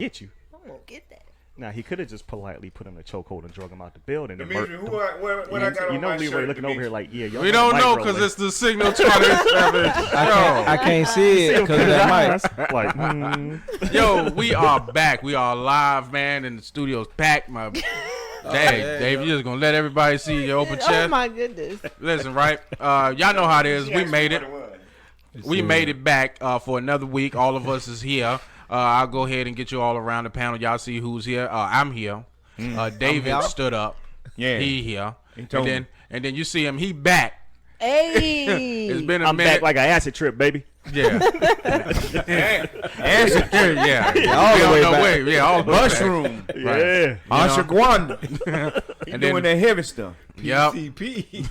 get you. I'm gonna get that. Now he could have just politely put him in a chokehold and drug him out the building. Demetrus, what I got on my Leroy shirt, looking over here like, yeah, we don't know because it's the Signal 27. I can't see it because of that mic. Like, Yo, we are back. We are live, man, and the studio's packed. My Dave, you just gonna let everybody see your open chest? Oh my goodness! Listen, right? Y'all know how it is. We made it. We made it back for another week. All of us is here. I'll go ahead and get you all around the panel. Y'all see who's here. I'm here. David stood up. Yeah, he here. And then you see him. He back. Hey, It's been a I'm minute. back like an acid trip, baby. Yeah. Acid trip, yeah. All the way back. Yeah, all the way mushroom. back. Yeah. Ashwagandha. He And doing then- that heavy stuff. Yep. PCP.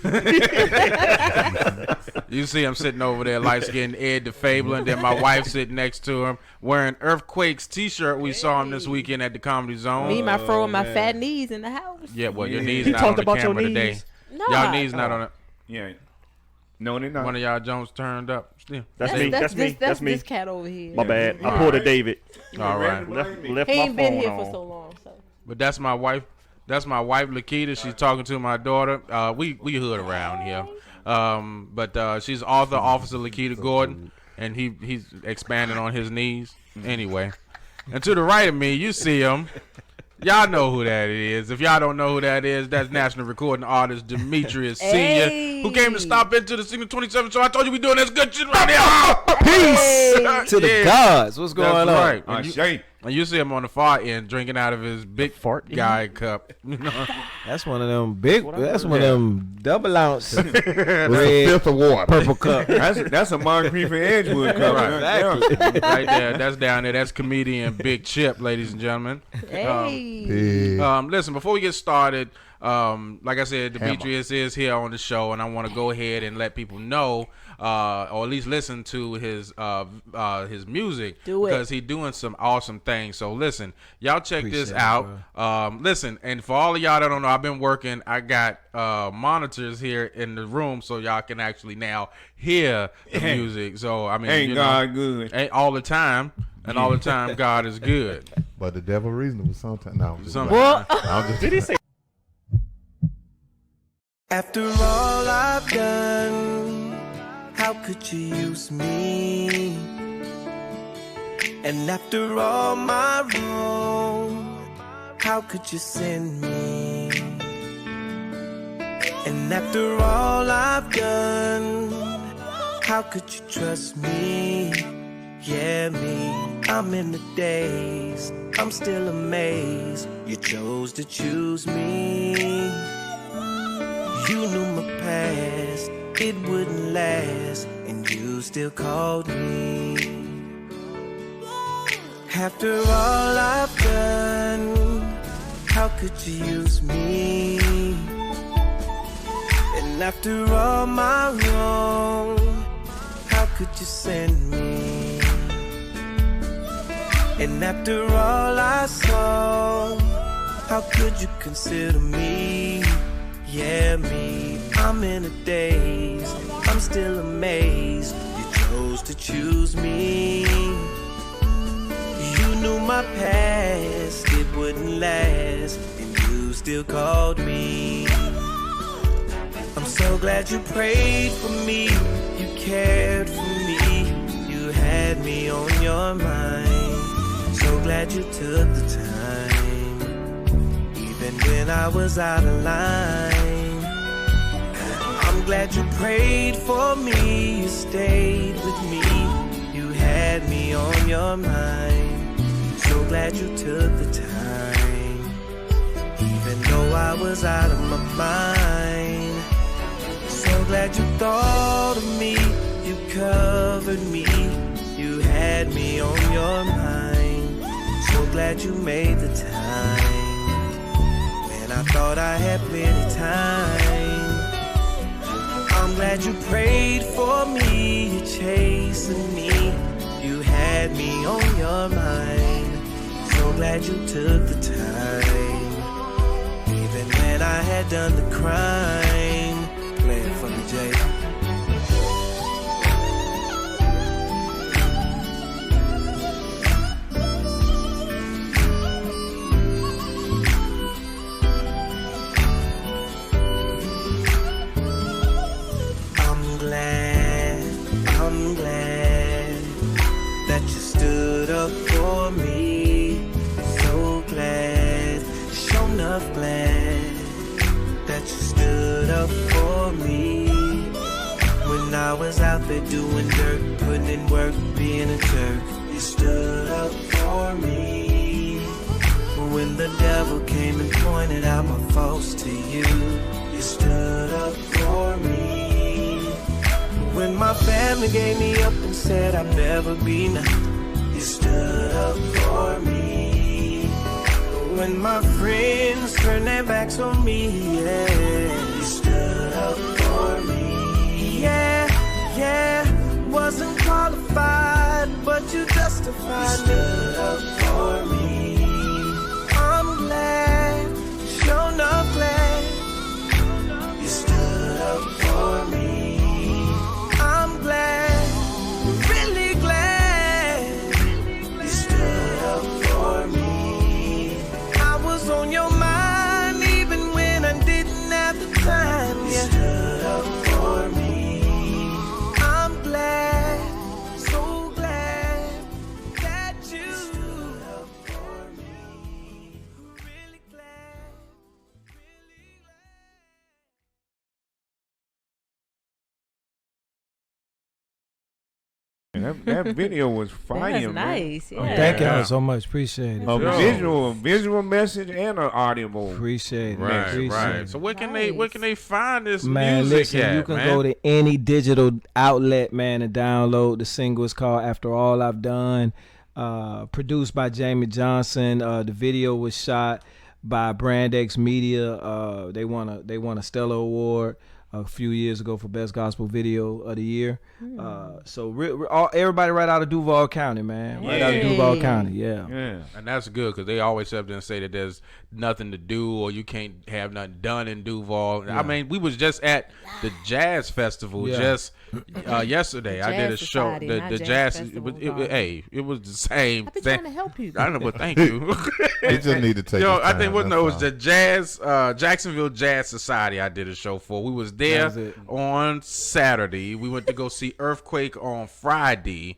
You see him sitting over there, light skinned Ed the Fabler, and then my wife sitting next to him wearing Earthquakes t-shirt. We saw him this weekend at the Comedy Zone. me, my fro, and my fat knees in the house. Yeah, well, your knees He not on talked the about your camera today. knees. No, Y'all knees not on it. Yeah. No, they're not. One of y'all Jones turned up. Still. That's me. That's me. That's me. This cat over here. My bad. I pulled a David. All right. Left He my ain't been phone here on. for so long, so. But that's my wife. That's my wife, Lakita. She's talking to my daughter. We hood around here. But she's author, Officer Lakita Gordon, and he's expanding on his knees. Anyway. And to the right of me, you see him. Y'all know who that is. If y'all don't know who that is, that's national recording artist Demetrus Sr., who came to stop into the Signal 27 show. I told you we doing this good shit right here. Peace to the gods. What's going That's on? right. And you see him on the far end drinking out of his big fart guy cup. You know? That's one of them big. That's one of them double ounce red Fifth of water. purple cup. That's a Moncrief and Edgewood cover. Right. Right there. That's down there. That's comedian Big Chip, ladies and gentlemen. Hey. Listen, before we get started, like I said, Demetrus is here on the show, and I want to go ahead and let people know, or at least listen to his music, because he's doing some awesome things. So listen, y'all check this out. Listen, and for all of y'all that don't know, I've been working. I got monitors here in the room, so y'all can actually now hear the music. So I mean, Ain't God good? Ain't all the time. And all the time, God is good. But the devil reasonable sometimes. No, Did he say? After all I've done, how could you use me? And after all my wrong, how could you send me? And after all I've done, how could you trust me? Yeah, me, I'm in the daze. I'm still amazed you chose to choose me. You knew my past, it wouldn't last, and you still called me. After all I've done, how could you use me? And after all my wrong, how could you send me? And after all I saw, how could you consider me? Yeah, me, I'm in a daze. I'm still amazed you chose to choose me. You knew my past, it wouldn't last, and you still called me. I'm so glad you prayed for me, you cared for me, you had me on your mind. So glad you took the time, even when I was out of line. I'm glad you prayed for me, you stayed with me, you had me on your mind. So glad you took the time, even though I was out of my mind. So glad you thought of me, you covered me, you had me on your mind. So glad you made the time, when I thought I had plenty time. I'm glad you prayed for me, you chasing me, you had me on your mind. So glad you took the time, even when I had done the crime. Play it for me, Jay. enough glad that you stood up for me. When I was out there doing dirt, putting in work, being a jerk, you stood up for me. When the devil came and pointed out my faults to you, you stood up for me. When my family gave me up and said I'd never be nothing, you stood up for me. When my friends turned their backs on me, yeah, you stood up for me. Yeah, wasn't qualified, but you justified me. Stood up for me. I'm glad, sure enough glad, you stood up for me. I'm glad, really glad, you stood up for me. I was on your mind even when I didn't have the time. You stood up for me. I'm glad, so glad that you stood up for me. Really glad, really glad. That video was fire, That's man. nice. Yeah. Thank y'all so much. Appreciate it. A visual message and an audible. Appreciate it. Right, Appreciate right. it. So where can they find this Man, music listen, at, you can man? go to any digital outlet, man, and download the single. It's called After All I've Done. Produced by Jamie Johnson. The video was shot by Brand X Media. They won a Stellar Award a few years ago for Best Gospel Video of the Year. So everybody right out of Duval County, man. Right out of Duval County, yeah. And that's good because they always have to say that there's nothing to do or you can't have nothing done in Duval. I mean, we was just at the Jazz Festival just yesterday. I did a show. Society, The not jazz. Jazz It Festival, it was the same I've been thing. trying to help you. I know, but thank you. He just need to take his I time, think it that's was all. the Jazz Jacksonville Jazz Society. I did a show for. We was there That was it. on Saturday. We went to go see Earthquake on Friday.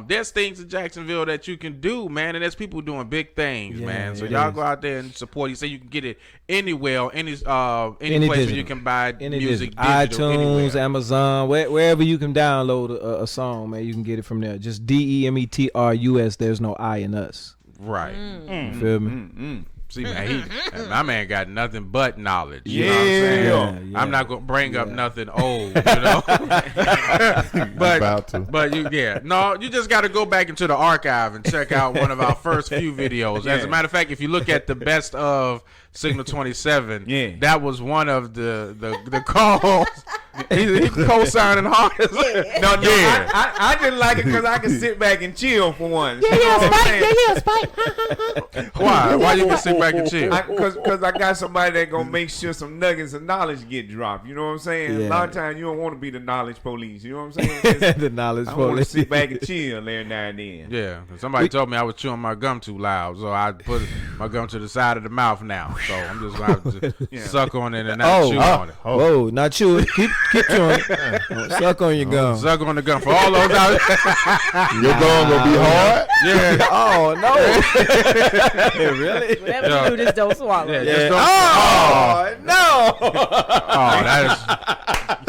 There's things in Jacksonville that you can do, man, and there's people doing big things, man. So it y'all is. go out there and support. You say you can get it anywhere, any place where digital. you can buy Any music, digital. digital, iTunes, anywhere. Amazon, wherever you can download a song, man, you can get it from there. Just DEMETRUS. There's no I in us. Right. You feel me? See, man, my man got nothing but knowledge. You know what I'm saying? Yeah. I'm not gonna bring up nothing old, you know. About to. But you just got to go back into the archive and check out one of our first few videos. As a matter of fact, if you look at the best of Signal 27, that was one of the calls. He co-signing hard. I just like it because I can sit back and chill for once. Spike. Why you can sit back and chill? Because I got somebody that gonna make sure some nuggets of knowledge get dropped. You know what I'm saying? Yeah. A lot of times you don't want to be the knowledge police. You know what I'm saying? Just- The knowledge I want to police. sit back and chill every now and then. Yeah, somebody told me I was chewing my gum too loud, so I put my gum to the side of the mouth now. So I'm just going to suck on it and not chew on it. Whoa, not chewing. Keep chewing. Suck on your gum. Suck on the gum for all those out. Your gum gonna be hard? Yeah. Oh no! Really? Whatever you do, just don't swallow. Yeah, it. just don't- Oh no! Oh, that is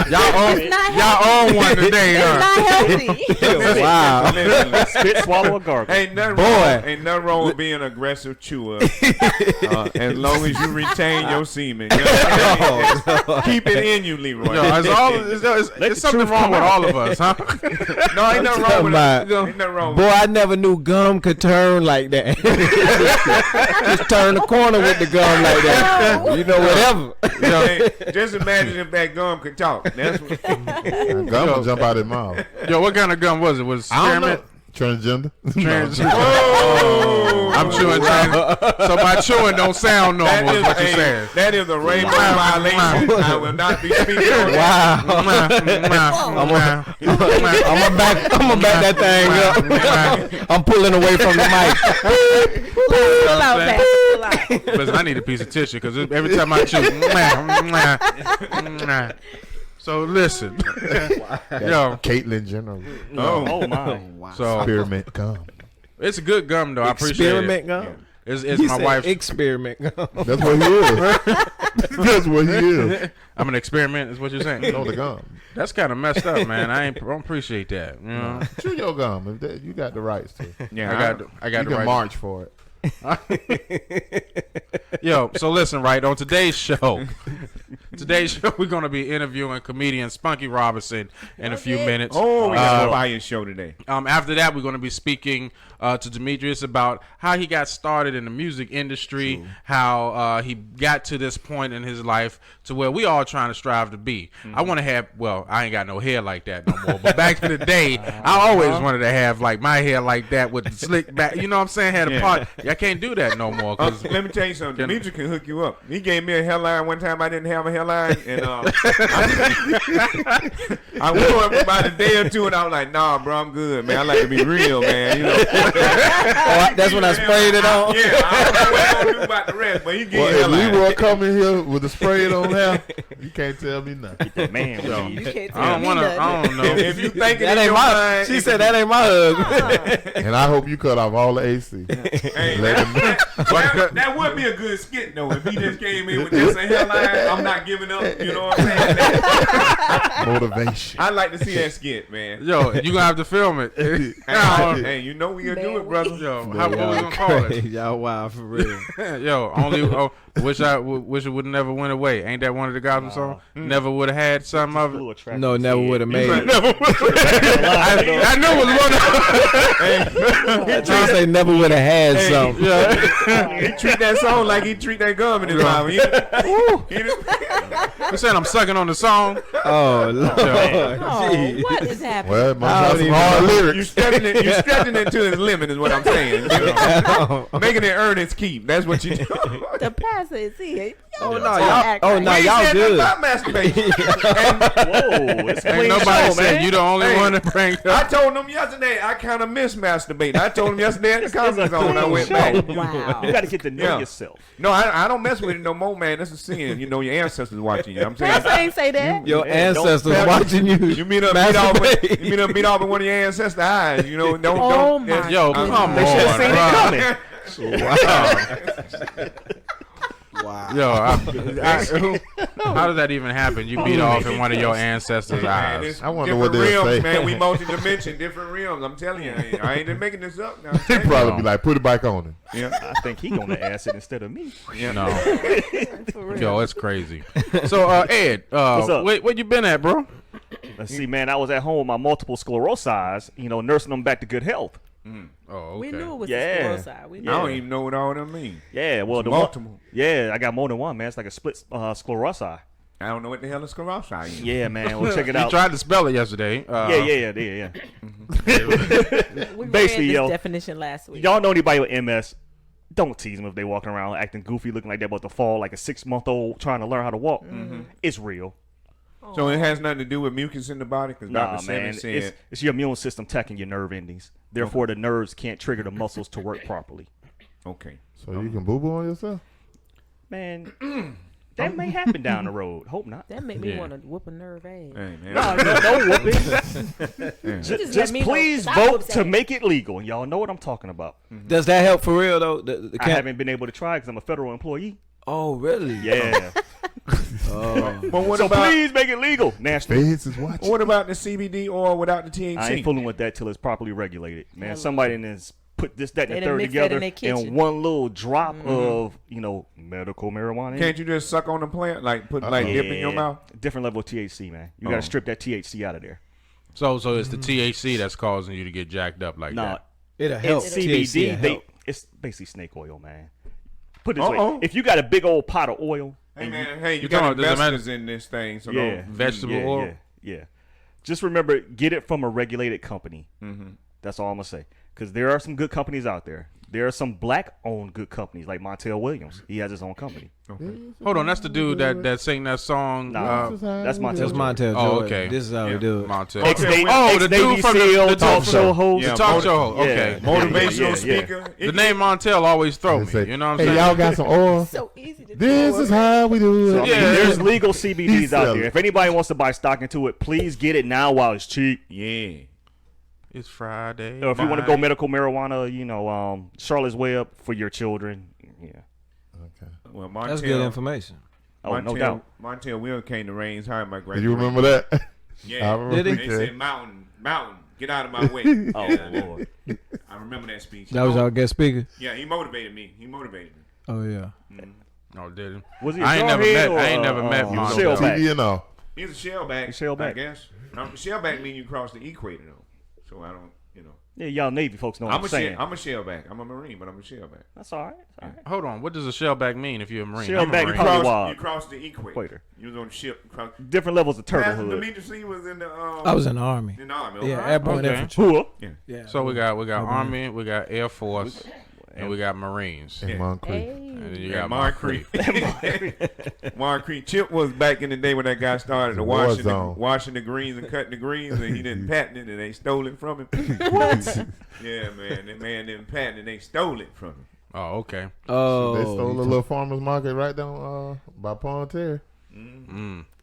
It's not y'all own one today, It's huh? not healthy. Wow. Spit, swallow, or gargle. Ain't nothing Boy. wrong. Ain't nothing wrong with being an aggressive chewer, as long as you retain your semen. You know what I'm saying? Keep it in you, Leroy. Yo, it's something wrong with all of us, huh? No, ain't nothing wrong with About- it. Ain't nothing wrong Boy, with I never knew gum could turn like that. Just turn the corner with the gum like that. You know, whatever. it. Hey, just imagine if that gum could talk. That's what. Gum will jump out his mouth. Yo, what kind of gum was it? Was it I don't know. spearmint? Transgender. I'm chewing. So my chewing don't sound normal. Is what you're saying? That is a rainbow violation. I will not be speaking on that. Wow. I'm gonna back that thing up. I'm pulling away from the mic. Pull out, Pat. Pull out. Listen, I need a piece of tissue because every time I chew. So listen, yo, Caitlyn Jenner. Oh my. so Spearmint gum. it's a good gum though. I appreciate Experiment it. gum. It's He my said wife's. experiment. That's what he is. That's what he is. I'm an experiment, is what you're saying. No, the gum. That's kind of messed up, man. I don't appreciate that. You know, Chew your gum. If that, you got the rights to. Yeah, I got You the can right. march for it. Yo, so listen, right on today's show, we're gonna be interviewing comedian Spunky Robinson in a few minutes. Oh, we got a fire show today. After that, we're going to be speaking to Demetrus about how he got started in the music industry, how he got to this point in his life to where we all trying to strive to be. I want to have, well, I ain't got no hair like that no more, but back in the day, I always wanted to have like my hair like that with the slick back. You know what I'm saying? Had a part. I can't do that no more. Cause Let me tell you something. Demetrus can hook you up. He gave me a hairline one time. I didn't have a hairline, and I wore it for about a day or two, and I was like, "Nah, bro, I'm good, man. I like to be real, man." You know. That's when I sprayed it on. Yeah, I don't know what I'm gonna do about the rest, but he gave me a Well, if hairline. Leroy come in here with the sprayed on hair, you can't tell me nothing. Man, Yo. You can't tell I don't me want to. nothing. I don't know. If you thinking That in ain't your my. mind, She said that ain't my husband. And I hope you cut off all the AC. Hey, Let him know. that would be a good skit though. If he just came in with just a hairline, I'm not giving up. You know what I'm saying? Motivation. I'd like to see that skit, man. Yo, you gonna have to film it. Hey, you know we gonna do it, brother. Yo, how what we gonna call it? Y'all wild for real. Yo, only wish it would never went away. Ain't that one of the gospel songs? Never would have had some of it. No, never would have made it. I knew it was one. He say never would have had something. He treat that song like he treat that gum in his mouth. You saying I'm sucking on the song? Oh Lord. Oh, Jeez. what is happening? Well, it must I have don't some even hard know. lyrics. You stretching it to its limit is what I'm saying. You know? Making it earn its keep. That's what you do. The pastor is here. Oh, Yo, no, don't y'all- act oh, right. no, We ain't y'all said nothing good. about masturbation. Whoa, it's a Ain't clean nobody show, said man. you the only Hey. one to bring it I up. told him yesterday I kind of miss masturbating. I told him yesterday at the comedy zone I went show. back. Wow. You got to get to know Yeah. yourself. No, I don't mess with it no more, man. That's a sin. You know, your ancestors watching you. I'm saying. Pastor ain't say that. Your Yeah, don't- ancestors watching you. You meet up, beat off, masturbate. you meet up, beat off with one of your ancestors' eyes. You know, don't. Oh, don't my Yo, goodness. come They should have seen on, it bro. coming. Yo, how does that even happen? You beat off in one of your ancestors' Man, eyes. it's I wonder different what they'll realms, say. man. We multi-dimension, different realms. I'm telling you, I ain't just making this up. Now. I'm He'd telling you. probably be like, put it back on him. Yeah, I think he gonna acid instead of me. No, For real. yo, it's crazy. So, Ed, What's up? where you been at, bro? Let's see, man. I was at home with my multiple sclerosis, nursing them back to good health. Oh, okay. We knew it was Yeah. the side. We I knew. don't even know what all that mean. Yeah, well, the Multiple. Yeah, I got more than one, man. It's like a split sclerosis. I don't know what the hell is sclerosis is. Yeah, man. Well, check it You out. tried to spell it yesterday. Yeah. We Basically, read yo, this definition last week. Y'all know anybody with MS? Don't tease them if they walking around acting goofy, looking like they're about to fall, like a 6-month-old trying to learn how to walk. It's real. So it has nothing to do with mucus in the body, because Nah, Dr. man. Simmons said. It's your immune system attacking your nerve endings. Therefore, the nerves can't trigger the muscles to work properly. Okay. So you can boo-boo on yourself? Man, that may happen down the road. Hope not. That made me Yeah. want to whoop a nerve ass. Hey, man. No whooping. You Just let me know, please 'cause I vote whooped to that. make it legal. And y'all know what I'm talking about. Does that help for real though? The I haven't been able to try because I'm a federal employee. Oh really? Yeah. But what So about please make it legal. National. Feds is watching. what about the CBD oil without the THC? I ain't fooling with that till it's properly regulated. Man, somebody in this put this, that, They and the done third mix that in together their kitchen. in one little drop of, medical marijuana. in Can't it. you just suck on the plant, like put like dip in your Yeah. mouth? Different level of THC, man. You got to strip that THC out of there. So it's the THC that's causing you to get jacked up like Nah, that. It'll help. it's THC CBD. will help. It's basically snake oil, man. Put it this Uh-oh. way: if you got a big old pot of oil, Hey man, hey, you You got talking about- does it investors in this thing, so yeah, don't. Vegetable yeah, oil? yeah. Just remember, get it from a regulated company. That's all I'm gonna say. Because there are some good companies out there. There are some black-owned good companies like Montel Williams. He has his own company. Hold on, that's the dude that sang that song. Nah, that's Montel. That's Jordan. Montel Oh, Jordan. okay. This is how we do it. Montel. Okay. Oh, the dude from the talk talk show show. host. Yeah, The talk motiv- show. Okay. Yeah. Motivational Yeah. speaker. The name Montel always throw They me. say, You know what I'm hey, saying? y'all got some oil? So easy to This do. is how we do So, it. I mean, Yeah. there's legal CBDs out selling there. it. If anybody wants to buy stock into it, please get it now while it's cheap. Yeah. It's Friday. Or if you want to go night. medical marijuana, Charlotte's Web for your children. Yeah. Okay. Well, That's good information. Oh, no doubt. Montel Will came to Rains High, my Do graduation. you remember that? Yeah. I remember Did They he? said, mountain, get out of my way. Oh, Yeah. Lord. I remember that speech. That was our guest speaker. Yeah, he motivated me. Oh yeah. Oh, did he? Was he I ain't never Jarhead met. or, I ain't never met Montel. Shellback? TVNO. He's a shellback. Shellback. I guess. Shellback means you cross the equator, though. So I don't, Yeah, y'all Navy folks know what I'm saying. I'm a shellback. I'm a Marine, but I'm a shellback. That's all right. That's all right. Hold on. What does a shellback mean if you're a Marine? Shellback I'm a Marine. probably wild. You cross the equator. You was on the ship. Different levels of Pastor turtlehood. Demetrus, he was in the. I was in the Army. In the Army. Yeah, okay. airborne Okay. infantry. Whoa. Yeah. So we got Army, we got Air Force, and we got Marines. In Moncrief. And then you Yeah, got Moncrief. Moncrief. Chip was back in the day when that guy started The washing war the greens and cutting the greens, and he didn't patent it, and they stole it from him. What? Yeah, man. That man didn't patent it, they stole it from him. Oh, okay. Oh, They stole a little farmer's market right down by Pond Terry.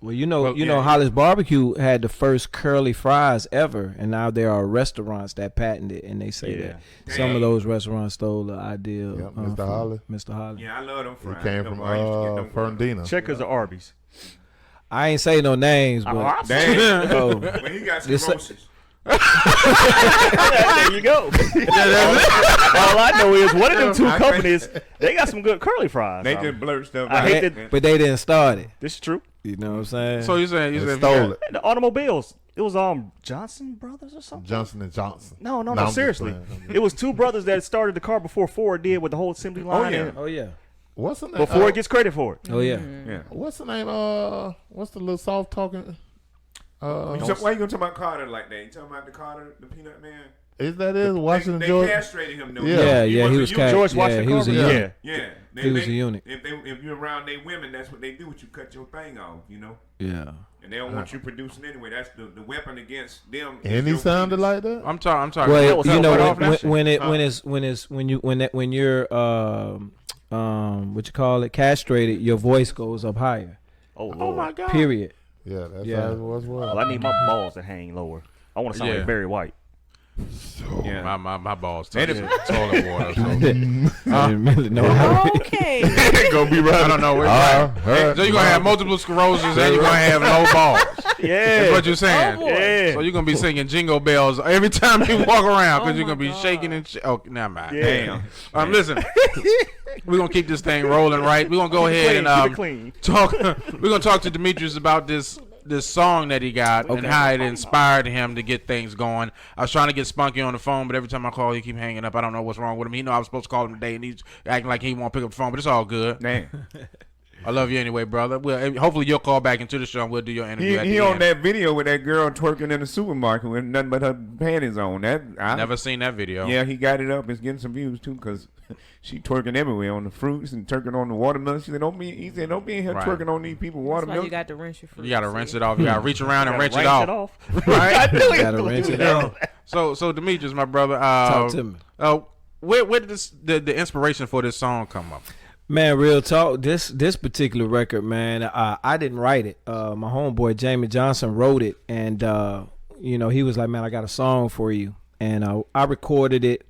well, you know, yeah. Hollis Barbecue had the first curly fries ever, and now there are restaurants that patented, and they say Yeah. that some of those restaurants stole the idea. Yep, from Mr. Hollis. Mr. Hollis. Yeah, I love them He fries. came Them from I used to get them Fernandina. Checkers or Arby's? I ain't say no names, but Damn. oh, When he got This- sclerosis. There you go. All I know is one of them two I think- companies, they got some good curly fries. They just blurt stuff I out. hate that- but they didn't start it. This is true. You know what I'm saying? So you saying They if you stole got- it. The automobiles. It was Johnson Brothers or something. Johnson and Johnson. No, I'm just seriously. playing. It was two brothers that started the car before Ford did with the whole assembly line. yeah. in it. oh yeah. What's the name? Before it gets credit for it. Oh yeah. Yeah. What's the name? What's the little soft talking? Why you gonna talk about Carter like that? You talking about the Carter, the Peanut Man? Is that it? Washington They George? castrated him though. Yeah. Yeah, he was a cat. eunuch. George Yeah, Washington he was a Carver? eunuch. Yeah. Yeah, He was a eunuch. If you're around they women, that's what they do. With you cut your thing off, Yeah. and they don't want you producing anyway. That's the weapon against them. is And he your sounded penis. like that? I'm talking. Well, was you that know right off that shit? when you're what you call it, castrated, your voice goes up higher. Oh, Lord. Oh my God. Period. Yeah, that's Yeah. how it was. Well, I need my balls to hang lower. I want to sound Yeah. like Barry White. Yeah. My balls That touch is- toilet water. So. I didn't really know. Okay. gonna be right. I don't know. So you're gonna have multiple sclerosis and you're gonna have low balls. Yeah. That's what you're saying. Oh, boy. Yeah. So you're gonna be singing jingle bells every time you walk around because Oh you're gonna my be God. shaking and oh, never mind. Yeah. Damn. Listen, we're gonna keep this thing rolling, right? We're gonna go ahead Keep and it clean. talk. We're gonna talk to Demetrus about this song that he got and how it inspired him to get things going. I was trying to get Spunky on the phone, but every time I call, he keep hanging up. I don't know what's wrong with him. He know I was supposed to call him today, and he's acting like he won't pick up the phone. But it's all good. Damn. I love you anyway, brother. Well, hopefully you'll call back into the show and we'll do your interview at He the on end. that video with that girl twerking in the supermarket with nothing but her panties on. Never seen that video. Yeah, he got it up. It's getting some views too because she twerking everywhere on the fruits and twerking on the watermelon. She said, "Don't be." He said, "Don't be in here Right. twerking on these people That's why watermelon." you got to rinse your fruit. You gotta rinse it off. You gotta reach around and Gotta rinse it rinse off. Right? I knew he was Gotta gonna rinse do it that. off. So Demetrus, my brother, Talk to me. where did the inspiration for this song come up? Man, real talk. This particular record, man, I didn't write it. My homeboy Jamie Johnson wrote it, and he was like, "Man, I got a song for you," and I recorded it.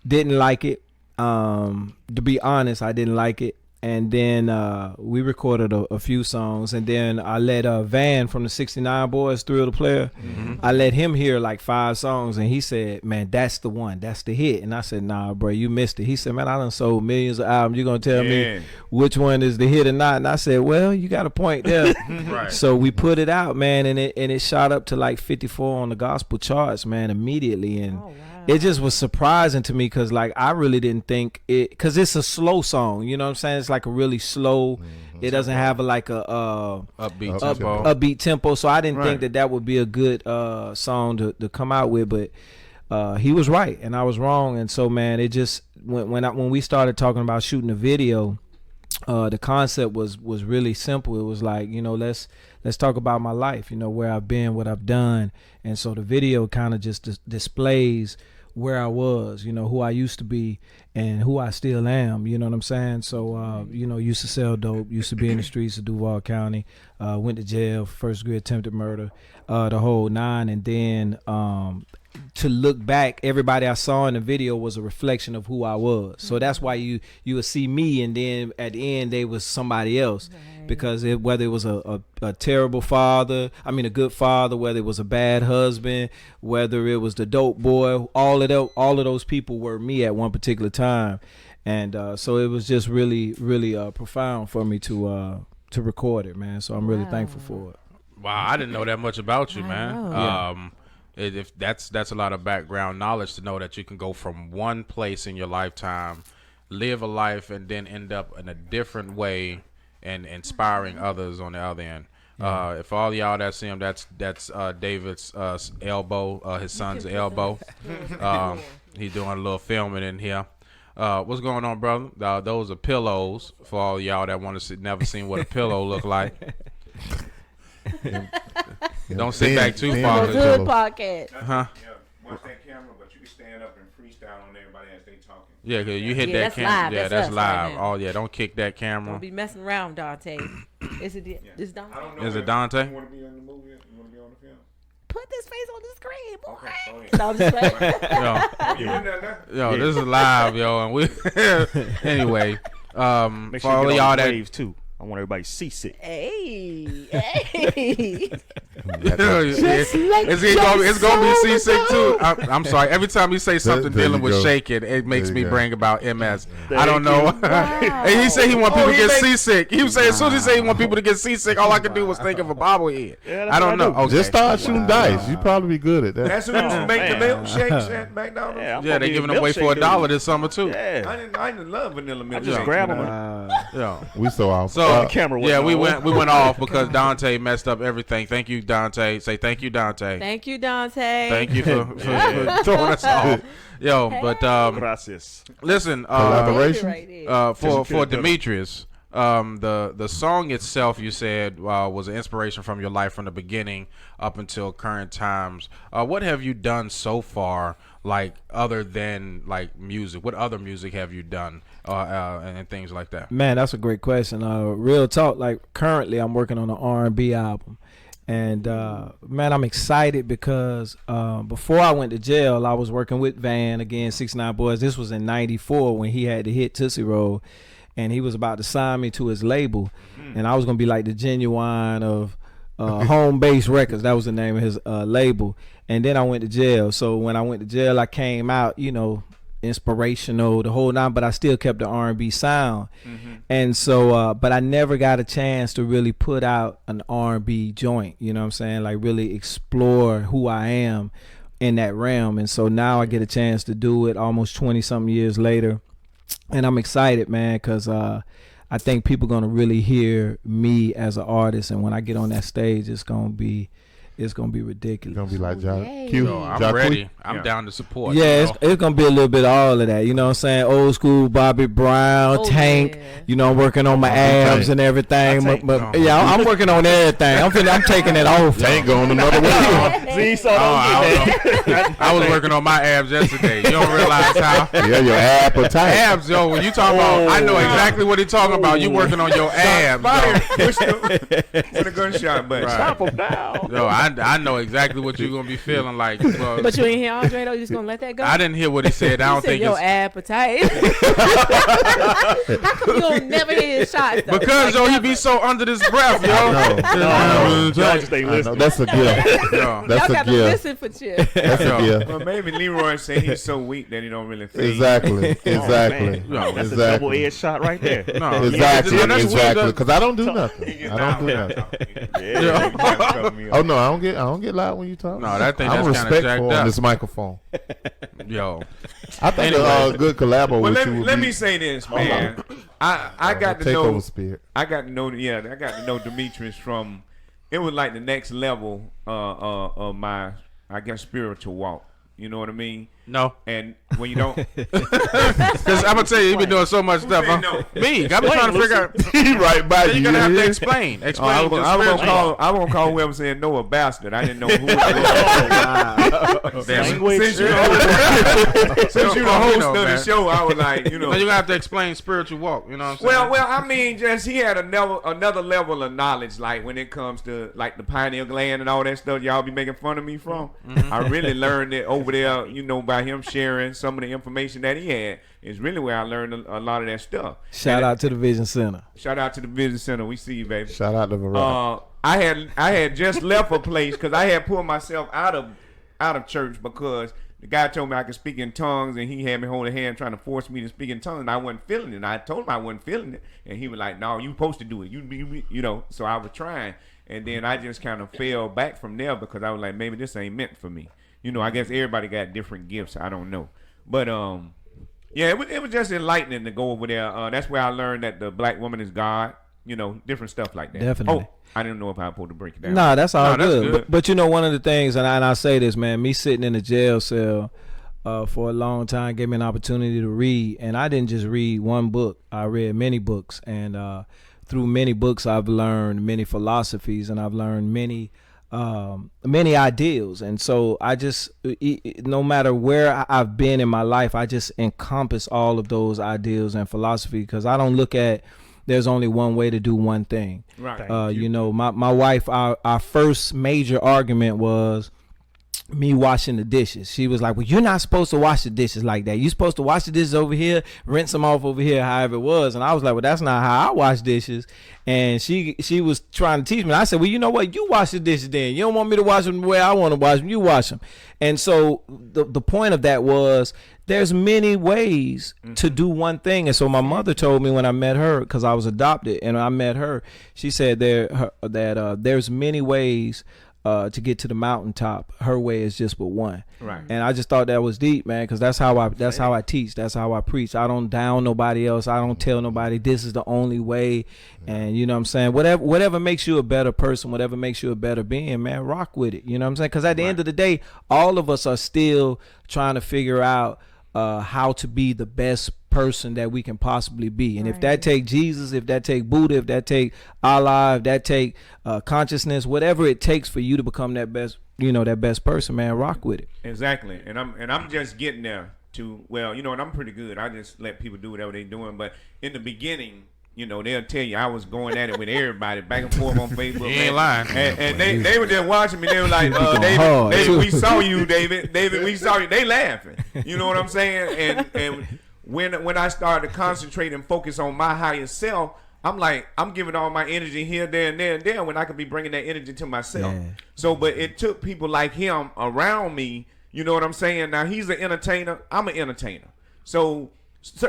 Didn't like it. To be honest, I didn't like it. And then we recorded a few songs, and then I let Van from the 69 Boys, Thrill the Player, I let him hear like 5 songs, and he said, "Man, that's the one, that's the hit." And I said, "Nah, bro, you missed it." He said, "Man, I done sold millions of albums. You gonna tell Yeah. me which one is the hit or not?" And I said, "Well, you got a point there." Right. So we put it out, man, and it shot up to like 54 on the gospel charts, man, immediately. And Oh, wow. it just was surprising to me because like I really didn't think it, because it's a slow song, you know what I'm saying? It's like a really slow, it doesn't have Upbeat tempo. upbeat tempo, so I didn't think Right. that would be a good song to come out with. But he was right and I was wrong, and so man, it just when we started talking about shooting a video, the concept was really simple. It was like, let's talk about my life, where I've been, what I've done. And so the video kind of just displays where I was, who I used to be and who I still am, you know what I'm saying? So, used to sell dope, used to be in the streets of Duval County, went to jail, first degree attempted murder, the whole 9. And then to look back, everybody I saw in the video was a reflection of who I was. So that's why you would see me, and then at the end they was somebody else. Right. Because whether it was a terrible father, a good father, whether it was a bad husband, whether it was the dope boy, all of those people were me at one particular time. And so it was just really, really profound for me to record it, man. So I'm really thankful for it. Wow, I didn't know that much about you, man. know. If that's a lot of background knowledge to know that you can go from one place in your lifetime, live a life, and then end up in a different way and inspiring others on the other end. If all y'all that see him, that's David's elbow, his son's elbow. He's doing a little filming in here. What's going on, brother? Those are pillows for all y'all that want to never seen what a pillow look like. Don't sit back too far. Good podcast. Huh? Yeah, watch that camera, but you can stand up and freestyle on everybody as they talking. Yeah, cause you hit Yeah, that that's camera. live. Yeah, That's that's us right live. now. Oh yeah, don't kick that camera. Don't be messing around, Dante. Is it this Dante? I don't know. Is it Dante? You want to be in the movie? You want to be on the film? Put this face on the screen, boy. Okay, go ahead. No, I'm just playing. Yo, You in there now? yo, this is live, yo, and we. Anyway, Make for sure you all get y'all all the that. waves too. I want everybody seasick. Hey. It's gonna be seasick too. I'm sorry. Every time you say something There dealing you with go. shaking, it makes There me you go. bring about MS. I don't know. Wow. And he said he want people to he get make- seasick. He was saying as soon as he said he want people to get seasick, all I could do was think of a bobblehead. Yeah, that's I don't what I know. do. Okay. Just start shooting dice. You probably be good at that. That's who used to make the man. milkshakes at McDonald's. Yeah, I'm Yeah, gonna they be giving a them away for milkshake $1 dude. this summer too. Yeah. I didn't love vanilla milkshake. just grab them. Yeah. We so off. So the camera yeah, wasn't we on. went off because Dante messed up everything. Thank you, Dante. Say thank you, Dante. Thank you, Dante. Thank you for throwing us off. Yo, but Gracias. listen, Collaboration. Right there. for Demetrus, the song itself, you said was an inspiration from your life from the beginning up until current times. What have you done so far, like other than like music? What other music have you done, and things like that? Man, that's a great question. Real talk, like currently I'm working on an R&B album. And man, I'm excited because before I went to jail, I was working with Van, again, 6ix9ine Boys. This was in '94 when he had to hit Tootsie Roll, and he was about to sign me to his label, and I was gonna be like the Genuine of Home Base Records. That was the name of his label. And then I went to jail. So when I went to jail, I came out, inspirational, the whole nine, but I still kept the R&B sound. And so but I never got a chance to really put out an R&B joint, you know what I'm saying, like really explore who I am in that realm. And so now I get a chance to do it almost 20 something years later, and I'm excited, man, because I think people gonna really hear me as an artist, and when I get on that stage, it's gonna be ridiculous. Gonna be like Yay. Q. So I'm Jacque. ready. I'm down to support. Yeah, it's gonna be a little bit of all of that. You know what I'm saying? Old school Bobby Brown, Oh, Tank. yeah. You know, I'm working on my abs and everything. Tank. But yeah, I'm working on everything. I'm taking it off. Tank going another way. See, so I was working on my abs yesterday. You don't realize how Yeah, your appetite. abs, yo. When you talk about, I know exactly what he's talking about. You working on your abs, Fire. yo. Push the gunshot button. Right. stop them down. Yo, I know exactly what you're gonna be feeling like. Well, But you ain't hear Andre though. You just gonna let that go? I didn't hear what he said. I He don't said think your it's appetite. How come you don't never hear his shots though? because yo, he be so under this breath, yo. Y'all just ain't I know, listening. that's a gift. Yo. That's Y'all a got to gift. listen for chill. That's a Yo. gift. Well, maybe Leroy say he's so weak that he don't really feel. Exactly. Exactly. No, That's a Exactly. double-edged shot right there. No, Exactly. Yeah, that's Exactly. weird. Because I don't do nothing. I don't do nothing. Oh no, I don't get loud when you talk. No, that thing I'm that's kinda jacked respectful on up. this microphone. Yo, I think Anyway. a good collabo Well, with let, you me, would let be me say this, man. I got to take know. over spirit. I got to know. Yeah, I got to know Demetrus from. It was like the next level of my, I guess, spiritual walk. You know what I mean? No. And when you don't, Because I'm gonna tell you, you've been doing so much stuff. said no? Me, I've been trying to figure out. He right by You're you. gonna have to explain. I Explain. was gonna call whoever said no a bastard. I didn't know who it was. Language. Since you the host of the man. show, I was like, So you're gonna have to explain spiritual walk. You know what I'm saying? Well, I mean, just he had another level of knowledge, like when it comes to like the pineal gland and all that stuff y'all be making fun of me from. I really learned it over there, by him sharing some of the information that he had. Is really where I learned a lot of that stuff. Shout out to the Vision Center. Shout out to the Vision Center. We see you, baby. Shout out to Verizon. I had just left a place because I had pulled myself out of church because the guy told me I could speak in tongues, and he had me hold a hand trying to force me to speak in tongues, and I wasn't feeling it. And I told him I wasn't feeling it, and he was like, "No, you supposed to do it. So I was trying, and then I just kind of fell back from there because I was like, maybe this ain't meant for me. I guess everybody got different gifts. I don't know, but yeah, it was just enlightening to go over there. That's where I learned that the black woman is God. Different stuff like that. Definitely. Oh, I didn't know if I was supposed to break it down. Nah, that's all that's good. good. But one of the things, and I say this, man, me sitting in a jail cell for a long time gave me an opportunity to read, and I didn't just read one book. I read many books, and through many books, I've learned many philosophies, and I've learned many ideals. And so I just, no matter where I've been in my life, I just encompass all of those ideals and philosophy, because I don't look at there's only one way to do one thing. Right. My wife, our first major argument was me washing the dishes. She was like, well, you're not supposed to wash the dishes like that. You're supposed to wash the dishes over here, rinse them off over here, however it was. And I was like, well, that's not how I wash dishes. And she was trying to teach me. I said, well, you know what? You wash the dishes then. You don't want me to wash them the way I want to wash them. You wash them. And so the point of that was there's many ways to do one thing. And so my mother told me when I met her, because I was adopted, and I met her, she said there's many ways to get to the mountaintop. Her way is just but one. Right. And I just thought that was deep, man, because that's how I teach. That's how I preach. I don't down nobody else. I don't tell nobody this is the only way. And you know what I'm saying? Whatever makes you a better person, whatever makes you a better being, man, rock with it. You know what I'm saying? Because at the end of the day, all of us are still trying to figure out how to be the best person that we can possibly be. And if that take Jesus, if that take Buddha, if that take Allah, if that take consciousness, whatever it takes for you to become that best, that best person, man, rock with it. Exactly. And I'm just getting there to, and I'm pretty good. I just let people do whatever they're doing. But in the beginning, they'll tell you I was going at it with everybody back and forth on Facebook. You ain't lying. And they were just watching me. They were like, David, we saw you, David. David, we saw you. They laughing. You know what I'm saying? And when I started to concentrate and focus on my higher self, I'm like, I'm giving all my energy here, there, and there, and there, when I could be bringing that energy to myself. Yeah. So, but it took people like him around me. You know what I'm saying? Now, he's an entertainer. I'm an entertainer. So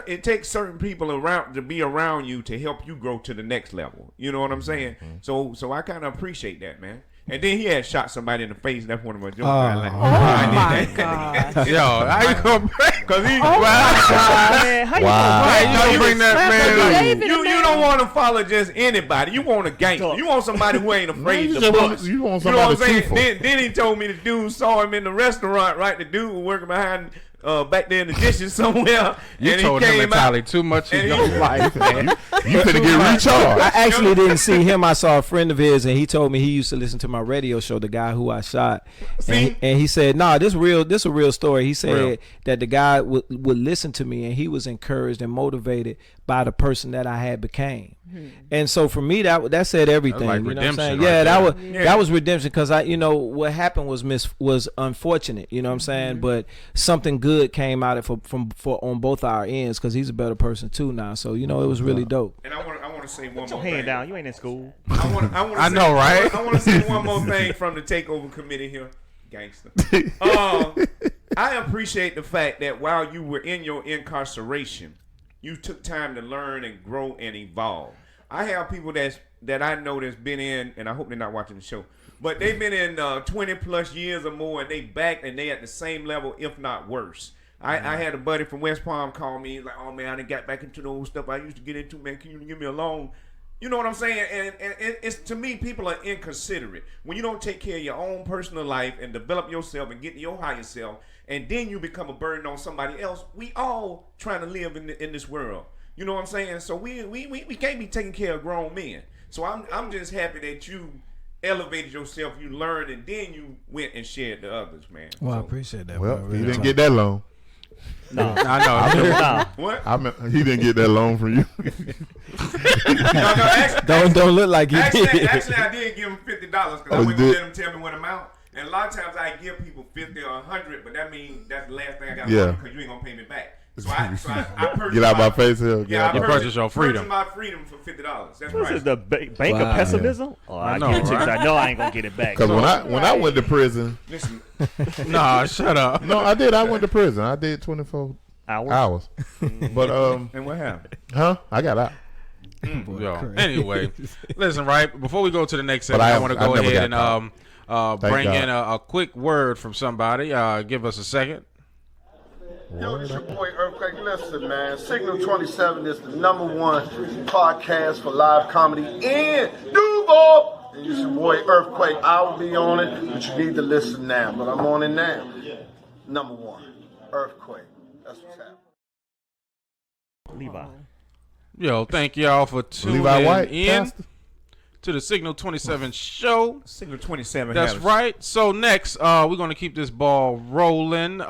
it takes certain people around to be around you to help you grow to the next level. You know what I'm saying? So I kind of appreciate that, man. And then he had shot somebody in the face. That's one of my jokes. My God. Yo, how you gonna Because he. Man, how you How you bring that man? You don't want to follow just anybody. You want a gangster. You want somebody who ain't afraid to bust. You want You know what I'm somebody saying? truthful. Then he told me the dude saw him in the restaurant, right? The dude was working behind back there in the dishes somewhere. You and told he him came entirely out, too much and of your he- life, man. You finna get recharged. I actually didn't see him. I saw a friend of his, and he told me he used to listen to my radio show, the guy who I shot. See? And he said, "Nah, this a real story." He said Real. that the guy would listen to me, and he was encouraged and motivated by the person that I had became. And so for me, that said everything. like you know what I'm saying? redemption Yeah, right that there. was that was redemption, because what happened was unfortunate. You know what I'm saying? But something good came out of it for on both our ends, because he's a better person too now. So it was really dope. And I want to say one Put your more hand thing. down. You ain't in school. I know, right? I want to say one more thing from the takeover committee here, gangster. I appreciate the fact that while you were in your incarceration, you took time to learn and grow and evolve. I have people that I know that's been in, and I hope they're not watching the show, but they've been in 20 plus years or more, and they back and they at the same level, if not worse. I had a buddy from West Palm call me. He's like, "Oh man, I done got back into the old stuff I used to get into. Man, can you give me a loan?" You know what I'm saying? And it's, to me, people are inconsiderate. When you don't take care of your own personal life and develop yourself and get to your higher self, and then you become a burden on somebody else, we all trying to live in this world. You know what I'm saying? So we can't be taking care of grown men. So I'm just happy that you elevated yourself, you learned, and then you went and shared to others, man. Well, so, I appreciate that. Well, he didn't get that loan. No, I know. what? He didn't get that loan from you. Actually, Don't look like he did. Actually, I did give him $50 because I wouldn't let him tell me what amount. And a lot of times I give people 50 or 100, but that means that's the last thing I got because you ain't gonna pay me back. So I purchased Get out my face here. Yeah, I purchased your freedom. my freedom for $50. That's What right. is it, the bank of pessimism? Oh, I know, get it, right? I know I ain't gonna get it back. Because when I went to prison, Listen, Nah, shut up. no, I did. I went to prison. I did 24 hours. But and what happened? I got out. Yo. Anyway, listen, right before we go to the next But segment, I I want to never go ahead got and bring in a quick word from somebody. Give us a second. Yo, it's your boy Earthquake. Listen, man. Signal 27 is the #1 podcast for live comedy in Duval. And it's your boy Earthquake. I will be on it, but you need to listen now. But I'm on it now. #1, Earthquake. That's what's happening. Levi. Yo, thank y'all for tuning Levi White, in Pastor. to the Signal 27 show. Signal 27. That's right. So next, we're going to keep this ball rolling.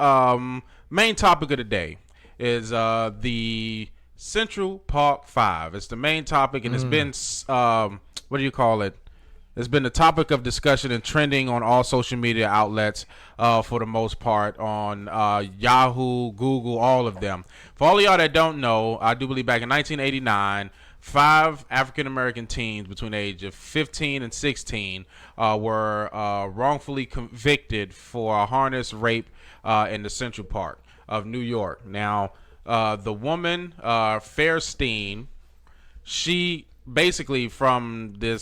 Main topic of the day is the Central Park 5. It's the main topic, and it's been, what do you call it? It's been the topic of discussion and trending on all social media outlets for the most part, on Yahoo, Google, all of them. For all of y'all that don't know, I do believe back in 1989, 5 African-American teens between the age of 15 and 16 were wrongfully convicted for a harness rape in the Central Park of New York. Now, the woman, Fairstein, she basically from the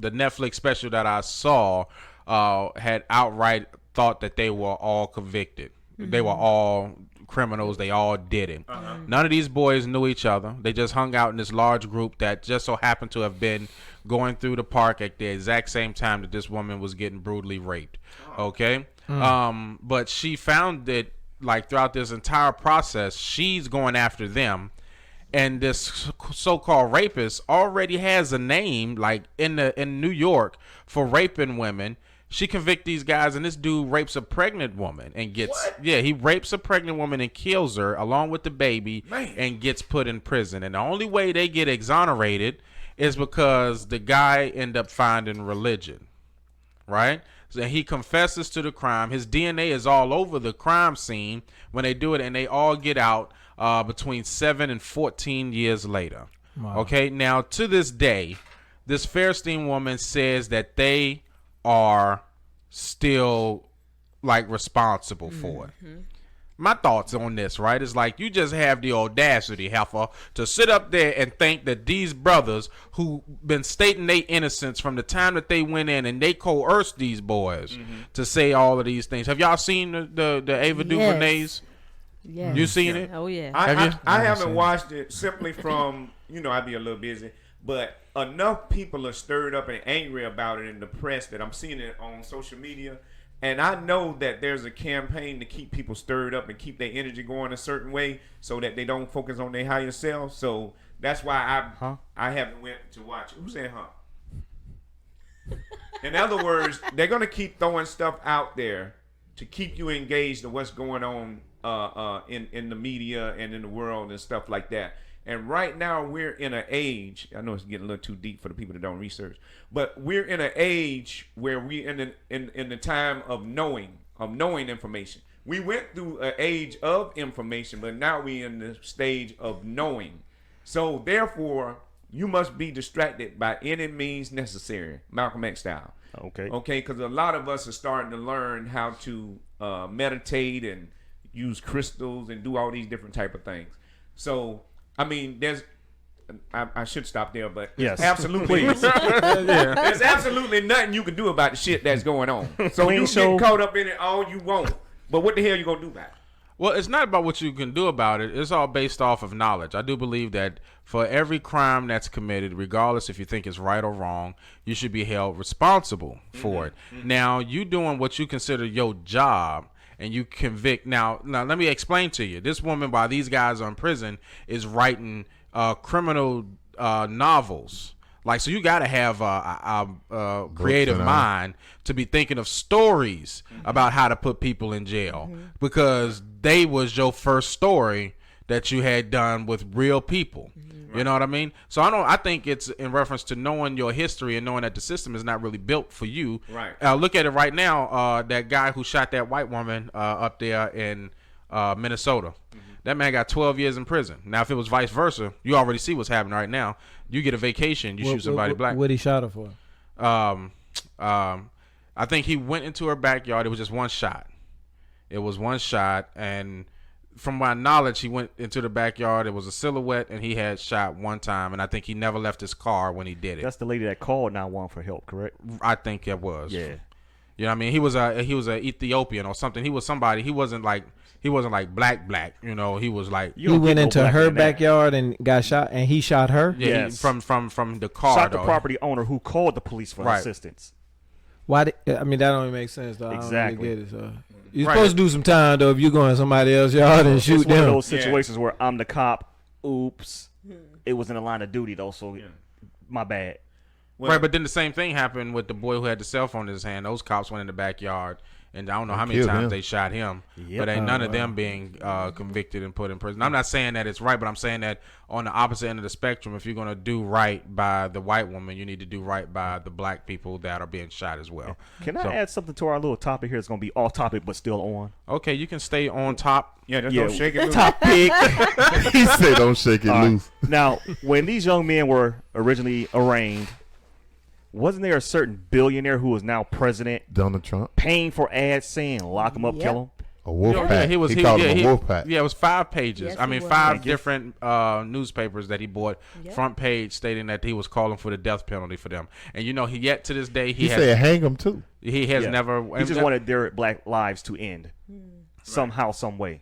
Netflix special that I saw, had outright thought that they were all convicted. Mm-hmm. They were all criminals. They all did it. None of these boys knew each other. They just hung out in this large group that just so happened to have been going through the park at the exact same time that this woman was getting brutally raped. Okay. But she found that, like, throughout this entire process, she's going after them. And this so-called rapist already has a name, like in New York, for raping women. She convicts these guys, and this dude rapes a pregnant woman and gets he rapes a pregnant woman and kills her along with the baby, and gets put in prison. And the only way they get exonerated is because the guy end up finding religion, right? So he confesses to the crime. His DNA is all over the crime scene when they do it, and they all get out between 7 and 14 years later. Wow. Okay, now to this day, this Fairstein woman says that they are still, like, responsible for it. My thoughts on this, right, is like, you just have the audacity, heifer, to sit up there and think that these brothers who been stating their innocence from the time that they went in, and they coerced these boys to say all of these things. Have y'all seen the Ava DuVernay's? Yeah. You seen it? Oh yeah. I haven't watched it simply from, I'd be a little busy, but enough people are stirred up and angry about it in the press that I'm seeing it on social media. And I know that there's a campaign to keep people stirred up and keep their energy going a certain way so that they don't focus on their higher self. So that's why I haven't went to watch it. Who said In other words, they're going to keep throwing stuff out there to keep you engaged in what's going on in the media and in the world and stuff like that. And right now we're in an age, I know it's getting a little too deep for the people that don't research, but we're in an age where we in the time of knowing information. We went through an age of information, but now we're in the stage of knowing. So therefore, you must be distracted by any means necessary, Malcolm X style. Okay, because a lot of us are starting to learn how to meditate and use crystals and do all these different type of things. So I mean, I should stop there, but yes, absolutely, there's absolutely nothing you can do about the shit that's going on. So you get caught up in it all you want, but what the hell you gonna do about it? Well, it's not about what you can do about it. It's all based off of knowledge. I do believe that for every crime that's committed, regardless if you think it's right or wrong, you should be held responsible for it. Now, you doing what you consider your job, and you convict. Now, let me explain to you. This woman, while these guys are in prison, is writing criminal novels. Like, so you got to have a creative mind to be thinking of stories about how to put people in jail, because they was your first story that you had done with real people. You know what I mean? So I think it's in reference to knowing your history and knowing that the system is not really built for you. Right. Look at it right now. That guy who shot that white woman up there in Minnesota. That man got 12 years in prison. Now, if it was vice versa, you already see what's happening right now. You get a vacation, you shoot somebody black. What he shot her for? I think he went into her backyard. It was just one shot. It was one shot, and from my knowledge, he went into the backyard. It was a silhouette, and he had shot one time, and I think he never left his car when he did it. That's the lady that called 911 for help, correct? I think it was. Yeah. You know what I mean? He was a Ethiopian or something. He was somebody. He wasn't like black. You know, he was like he went into her backyard and got shot, and he shot her. Yeah, Yes. from the car. Shot the property owner who called the police for assistance. Why? I mean, that don't even make sense, though. Exactly. I don't really get it. So you're supposed to do some time, though, if you're going to somebody else's yard and shoot It's one them. of those situations where I'm the cop. Oops. It was in the line of duty, though, so my bad. Right, but then the same thing happened with the boy who had the cell phone in his hand. Those cops went in the backyard, and I don't know how many times they shot him. But ain't none of them being convicted and put in prison. I'm not saying that it's right, but I'm saying that on the opposite end of the spectrum, if you're going to do right by the white woman, you need to do right by the black people that are being shot as well. Can I add something to our little topic here? It's going to be off topic, but still on. Okay, you can stay on top. Yeah, just don't shake it loose. Topic. He said don't shake it loose. Now, when these young men were originally arraigned, wasn't there a certain billionaire who is now president Donald Trump. paying for ads saying lock him up, kill him? A wolf pack. He called him a wolf pack. Yeah, it was 5 pages. Yes, I mean, it was. 5 different newspapers that he bought. Front page stating that he was calling for the death penalty for them. And you know, he yet to this day He said hang him too. He has Yeah. never. He just wanted their black lives to end somehow, some way.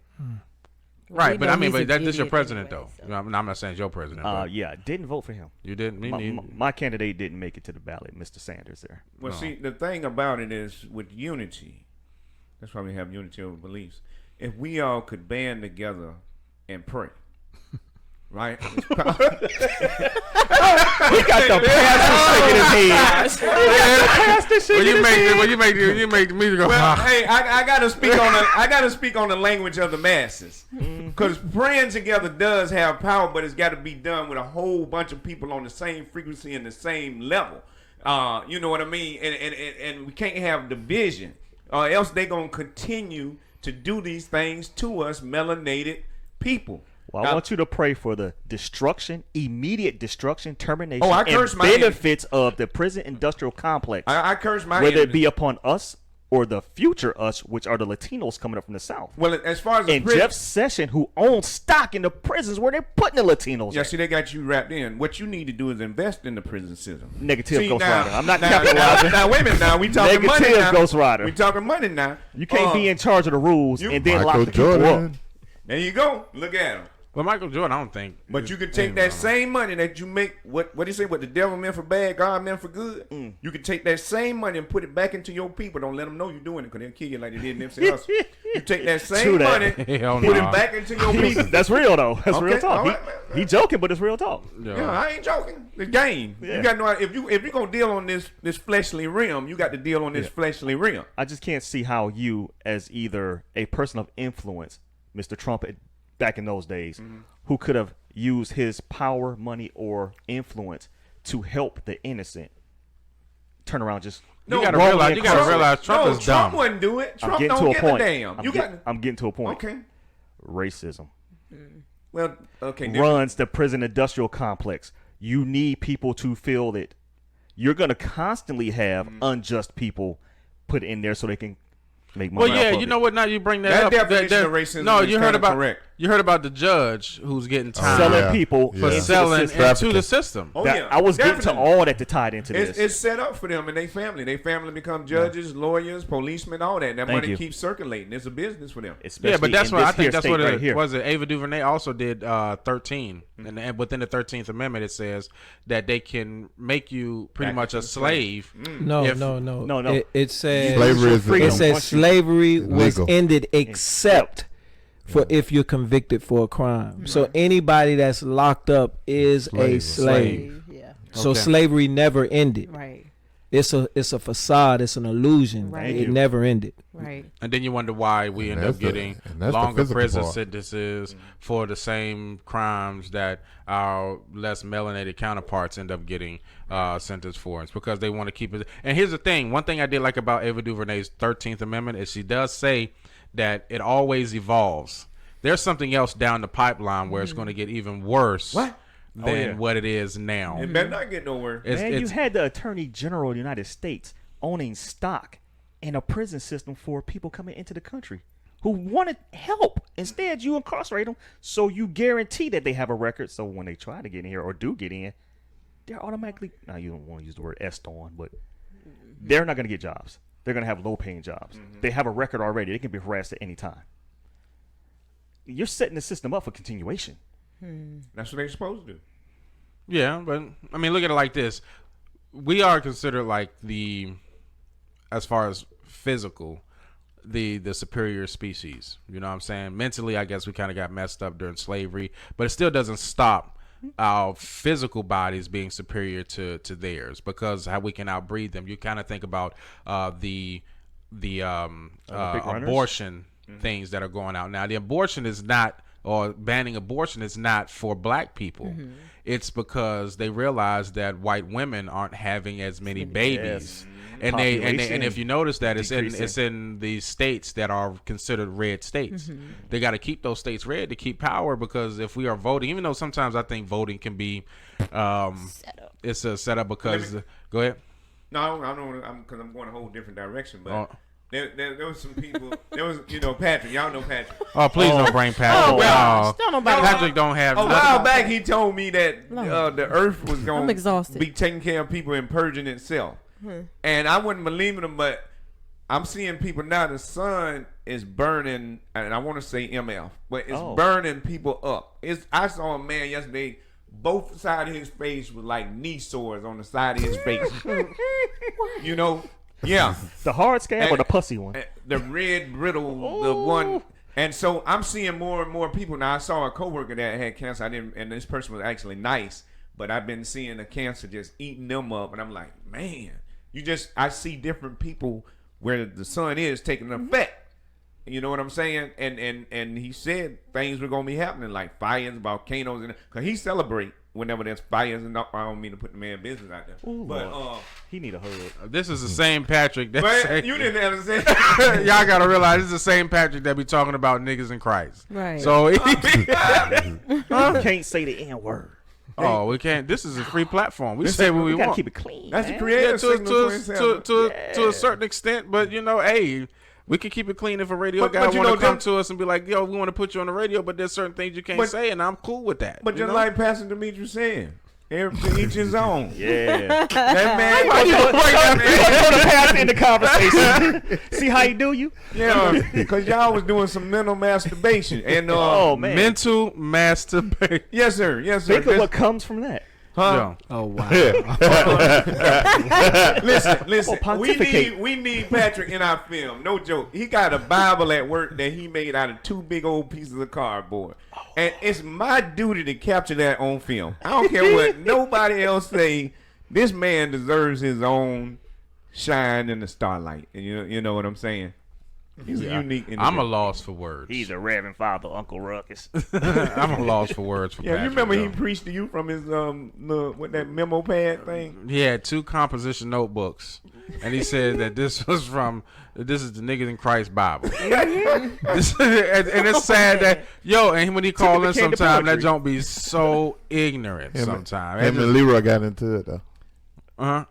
Right, but I mean, he's but an that's your idiot president, anyway, though. so. I'm not saying it's your president. But Yeah, didn't vote for him. you didn't. Me neither. My candidate didn't make it to the ballot, Mr. Sanders there. Well, see, the thing about it is with unity, that's why we have unity over beliefs. If we all could band together and pray, right? He got the pastor shaking his head. When you make the music go. Well, hey, I gotta speak on the language of the masses, because praying together does have power, but it's got to be done with a whole bunch of people on the same frequency and the same level. You know what I mean? And we can't have division, or else they're gonna continue to do these things to us melanated people. Well, I want you to pray for the destruction, immediate destruction, termination, I curse and my benefits of the prison industrial complex. I curse my whether it enemies. be upon us or the future us, which are the Latinos coming up from the South. Well, as far as the And prison, Jeff Sessions, who owns stock in the prisons where they're putting the Latinos yeah, at. see, they got you wrapped in. What you need to do is invest in the prison system. Negative See, Ghost now- Rider. I'm not now, capitalizing. Now, wait a minute. Now we talking money. Negative Now Ghost Rider. We talking money now. You can't be in charge of the rules You- and then lock Michael the people up. Jordan. There you go. Look at him. Well, Michael Jordan, I don't think. But you can take that same money that you make. What do you say? What the devil meant for bad, God meant for good. You can take that same money and put it back into your people. Don't let them know you're doing it, because they'll kill you like they did Nipsey Hussle. You take that True same that. money, Hell put no. it back into your people. That's real, though. That's Okay, real talk. all right. He joking, but it's real talk. Yeah, I ain't joking. The game. Yeah. You got to know if you gonna deal on this fleshly realm, you got to deal on this fleshly realm. I just can't see how you, as either a person of influence, Mr. Trump back in those days, who could have used his power, money, or influence to help the innocent, turn around just You gotta wrongly realize. You gotta incarcerate. realize Trump no, is Trump dumb. wouldn't do it. I'm Trump getting don't to a give point. a damn. I'm getting to a point. Okay. Racism Well, okay. runs the prison industrial complex. You need people to feel that you're going to constantly have unjust people put in there so they can make money. Well, yeah, off of you it. know what? Now you bring that, That up. definition of racism no, is you heard kinda about correct. you heard about the judge who's getting time selling yeah. people Yeah. for into selling the system. into the system. Oh, That- yeah. I was getting to Definitely. all that to tie it into this. It's set up for them and their family. Their family become judges, lawyers, policemen, all that. That Thank money you. keeps circulating. It's a business for them. Especially Yeah, but that's in what I this think. here That's state what right it here. was. It Ava DuVernay also did 13, and within the 13th Amendment, it says that they can make you pretty Back much a into slave. No, If- No. It says Slavery is freedom. it says slavery was Illegal. ended except for if you're convicted for a crime. So anybody that's locked up is a slave. Yeah. So Okay. slavery never ended. Right. It's a facade. It's an illusion. Right. It never ended. Right. And then you wonder why we end that's up the- getting and that's the longer physical prison part. sentences for the same crimes that our less melanated counterparts end up getting sentenced for. It's because they want to keep it. And here's the thing. One thing I did like about Ava DuVernay's 13th Amendment is she does say that it always evolves. There's something else down the pipeline where it's going to get even worse than what it is now. It better not get nowhere. Man, you had the Attorney General of the United States owning stock in a prison system for people coming into the country who wanted help. Instead, you incarcerate them, so you guarantee that they have a record. So when they try to get in here or do get in, they're automatically, now you don't want to use the word on, but they're not going to get jobs. They're going to have low-paying jobs. They have a record already. They can be harassed at any time. You're setting the system up for continuation. That's what they're supposed to do. Yeah, but I mean, look at it like this: we are considered like as far as physical, the superior species. You know what I'm saying? Mentally, I guess we kind of got messed up during slavery, but it still doesn't stop our physical bodies being superior to theirs because how we can outbreed them. You kind of think about the big runners? abortion things that are going out now. The abortion is not, or banning abortion is not for black people. It's because they realize that white women aren't having as many babies. And Population if you notice that it's decreasing. in the states that are considered red states. They got to keep those states red to keep power, because if we are voting, even though sometimes I think voting can be it's a setup because go ahead. No, I don't, because I'm going a whole different direction. But Oh. there was some people. There was, Patrick. Y'all know Patrick. Oh, please don't bring Patrick. well, Don't nobody. Patrick don't have A while nothing. back, he told me that No. the earth was going I'm to exhausted. be taking care of people and purging itself. And I wasn't believing him, but I'm seeing people now. The sun is burning, and I want to say MF, but it's burning people up. I saw a man yesterday. Both sides of his face was like knee sores on the side of his face. You know? Yeah. The hard scab or the pussy one? The red brittle, the one. And so I'm seeing more and more people. Now, I saw a coworker that had cancer. And this person was actually nice, but I've been seeing the cancer just eating them up. And I'm like, man, I see different people where the sun is taking an effect. You know what I'm saying? And he said things were going to be happening, like fires, volcanoes, and because he celebrate whenever there's fires. And I don't mean to put the man business out there, but He need a hug. This is the same Patrick. but you didn't understand. Y'all gotta realize this is the same Patrick that be talking about niggas in Christ. Right. So, You can't say the N word. we can't. This is a free platform. We say what we We gotta want. keep it clean. That's the man. creative Yeah, signal 27. to a certain extent, but hey, we can keep it clean if a radio But guy you want know, to come them- to us and be like, yo, we want to put you on the radio, but there's certain things you can't But- say, and I'm cool with that. But you just know? like Pastor Demetrus said, to each his own. Yeah. That man, Put a pass in the conversation. See how he do you? yeah, because y'all was doing some mental masturbation. And Oh man. mental masturbation. yes, sir. Yes, sir. Think of what comes from that. Huh? Oh wow. Listen. pontificate. We need Patrick in our film. No joke. He got a Bible at work that he made out of 2 big old pieces of cardboard. And it's my duty to capture that on film. I don't care what nobody else say. This man deserves his own shine in the starlight. And you know what I'm saying? He's a unique individual. I'm a loss for words. He's a Reverend Father, Uncle Ruckus. I'm a loss for words for Yeah, Patrick, you remember he though. preached to you from his with that memo pad thing? He had 2 composition notebooks, and he said that this is the Niggas in Christ Bible. and it's sad that and when he called in became the sometime, that poetry. don't be so ignorant Him sometimes. and Leroy got into it though. Uh-huh.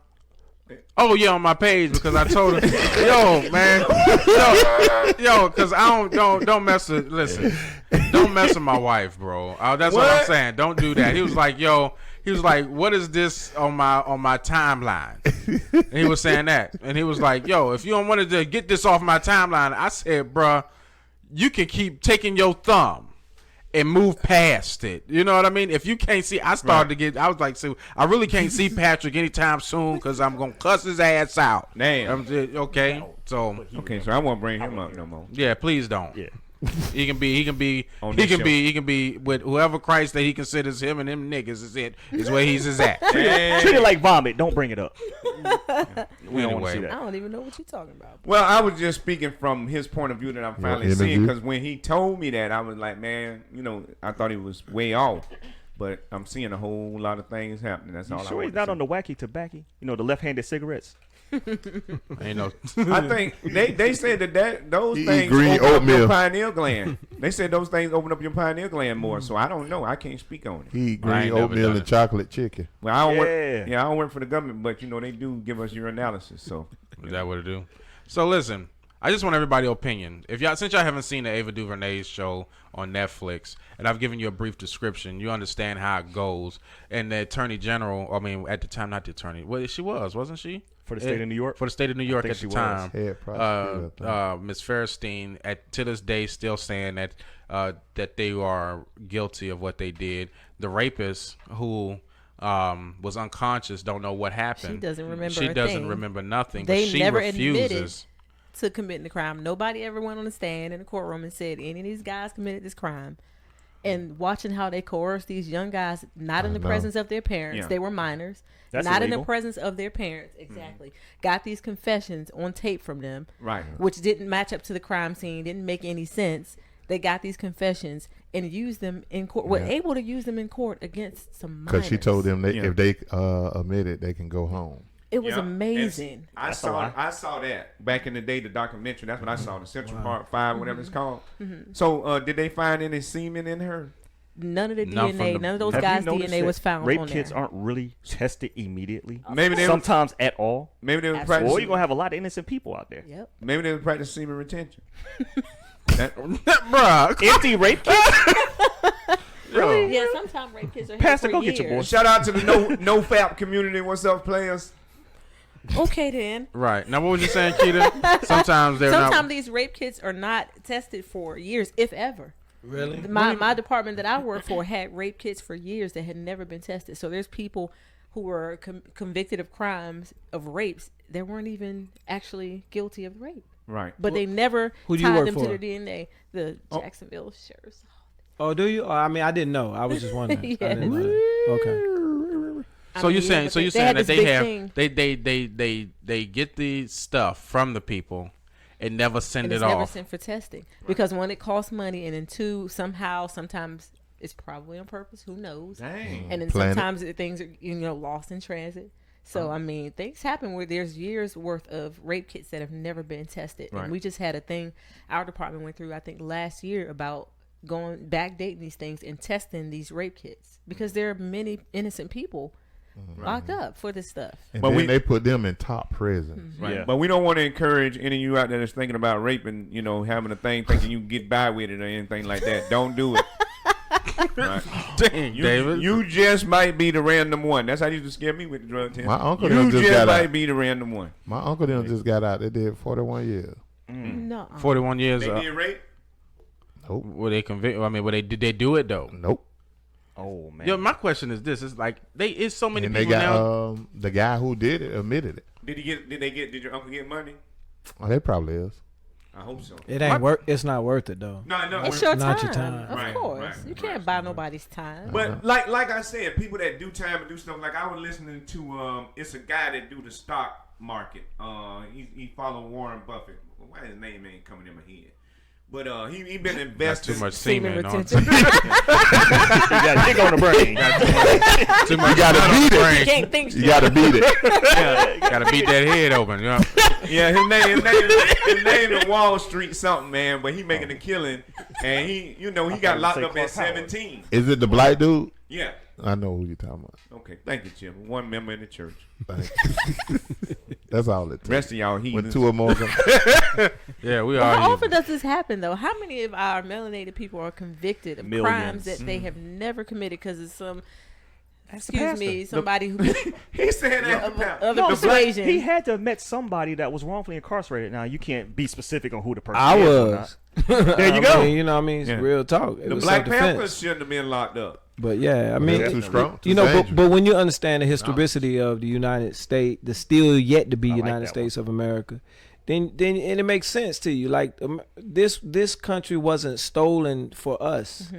Oh yeah, on my page because I told him, yo, man, yo, because I don't mess with. Listen, don't mess with my wife, bro. That's what I'm saying. Don't do that. He was like, yo. He was like, what is this on my timeline? And he was saying that. And he was like, yo, if you don't want to get this off my timeline, I said, bruh, you can keep taking your thumb and move past it. You know what I mean? If you can't see, I was like, so I really can't see Patrick anytime soon because I'm going to cuss his ass out. Damn. Okay. So I won't bring him up no more. Yeah, please don't. Yeah. He can be with whoever Christ that he considers him and them niggas is where he's at. Treat it like vomit. Don't bring it up. We don't want to see I that. don't even know what you're talking about. Well, I was just speaking from his point of view that I'm finally seeing, because when he told me that, I was like, man, I thought he was way off, but I'm seeing a whole lot of things happening. That's all I Sure, he's not on the wacky tobacco. The left-handed cigarettes. Ain't no. I think they said that those things green open up oatmeal. your pineal gland. They said those things open up your pineal gland more. So I don't know. I can't speak on it. He eat I ain't green never oatmeal done and it. chocolate chicken. Well, I don't work for the government, but they do give us your analysis. So Is that what it do? So listen, I just want everybody's opinion. Since y'all haven't seen the Ava DuVernay's show on Netflix, and I've given you a brief description, you understand how it goes. And the Attorney General, at the time, not the attorney, she wasn't she? For the state of New York? For the state of New York think at she the was. time. Head prosecutor, Ms. Fairstein, to this day, still saying that that they are guilty of what they did. The rapist who was unconscious, don't know what happened. She doesn't remember She a doesn't thing. remember nothing. They but she never refuses. admitted to committing the crime. Nobody ever went on the stand in the courtroom and said any of these guys committed this crime. And watching how they coerce these young guys, not in the presence of their parents. Yeah. They were minors. That's not in illegal. the presence of their parents. Exactly. Got these confessions on tape from them. right. Which didn't match up to the crime scene. Didn't make any sense. They got these confessions and used them in court. Were able to use them in court against some minors. Because she told them Yeah. if they admit it, they can go home. It was Yeah. amazing. I saw that back in the day, the documentary. That's what I saw, the Central Park 5, whatever it's called. So did they find any semen in her? None of the None from DNA, the- none of those Have you guys' noticed DNA that was found rape on kits there. aren't really tested immediately. Maybe they Sometimes at all. maybe they were Absolutely. Or practicing. you're going to have a lot of innocent people out there. Yep. Maybe they were practicing semen retention. Bruh. Empty rape kits? Really? Yeah, sometimes rape kits are here Pastor, for go get your years. boy. Shout out to the no fap community. What's up, players? Okay then. Right. Now, what was you saying, Keita? Sometimes they're Sometimes not. these rape kits are not tested for years, if ever. Really? My department that I work for had rape kits for years that had never been tested. So there's people who were convicted of crimes of rapes that weren't even actually guilty of rape, Right. but they never Who do you tied work them for? to their DNA. The Jacksonville Sheriff's. Oh, do you? I didn't know. I was just wondering. Yeah. I didn't know that. Okay. So you're saying, but so you're they saying had that this they big have thing. they get the stuff from the people and never send And it it's never off. sent for testing because one, it costs money, and then two, sometimes it's probably on purpose. Who knows? Dang. And then Planet. sometimes things are lost in transit. So things happen where there's years worth of rape kits that have never been tested. Right. And we just had a thing our department went through, I think last year, about going backdating these things and testing these rape kits because there are many innocent people locked up for this stuff. And But then we- they put them in top prisons. Right. Yeah. But we don't want to encourage any of you out there that's thinking about raping, having a thing, thinking you can get by with it or anything like that. Don't do it. Right. Dang, David. You just might be the random one. That's how you used to scare me with the drug test. My uncle you done just just got might out. be the random one. My uncle them just got out. They did 41 years. No. 41 years. They did rape? Nope. Were they convict? I mean, did they do it though? Nope. Oh, man. Yo, my question is this: it's like it's so many And they people now. got the guy who did it admitted it. Did your uncle get money? Oh, they probably is. I hope so. It ain't worth. It's not worth it though. No. It's your time. Not your time. Of Right, course. right, You can't buy nobody's time. But like I said, people that do time and do stuff, like I was listening to it's a guy that do the stock market. He follow Warren Buffett. Why his name ain't coming in my head? But he been That's investing. too much Semen semen on. retention. You got a dick on the brain. Too much. You gotta beat You it. can't think You straight. gotta beat it. Gotta beat that head open. You know? Yeah, his name is Wall Street something, man. But he making a killing, and he got locked say up at Clark Howard. 17. Is it the black dude? Yeah. I know who you're talking about. Okay, thank you, Jim. One member in the church. That's all it takes. Rest of y'all heathens. When two or more. Yeah, we Well, are. how often does this happen, though? How many of our melanated people are convicted of crimes that they have never committed because of some, somebody who He said that. of the persuasion? He had to have met somebody that was wrongfully incarcerated. Now, you can't be specific on who the person I is. was. There you go. You know what I mean? It's real talk. It The was Black self-defense. Panthers shouldn't have been locked up. But yeah, I mean, too strong, too you know, dangerous. but when you understand the historicity of the United States, the still yet to be United States of America, then and it makes sense to you. Like this country wasn't stolen for us.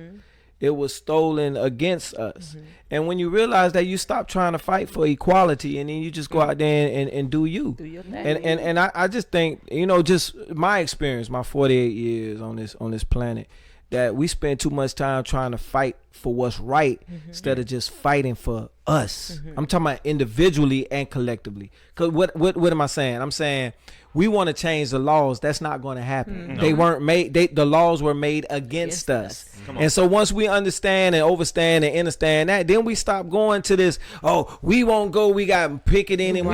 It was stolen against us. And when you realize that, you stop trying to fight for equality, and then you just go out there and do you. Do your thing. And I just think, you know, just my experience, my 48 years on this planet, that we spend too much time trying to fight for what's right instead of just fighting for us. I'm talking about individually and collectively. Cause what am I saying? I'm saying we want to change the laws. That's not going to happen. They weren't made. The laws were made against us. And so once we understand and understand and understand that, then we stop going to this. Oh, we won't go. We got picketing, and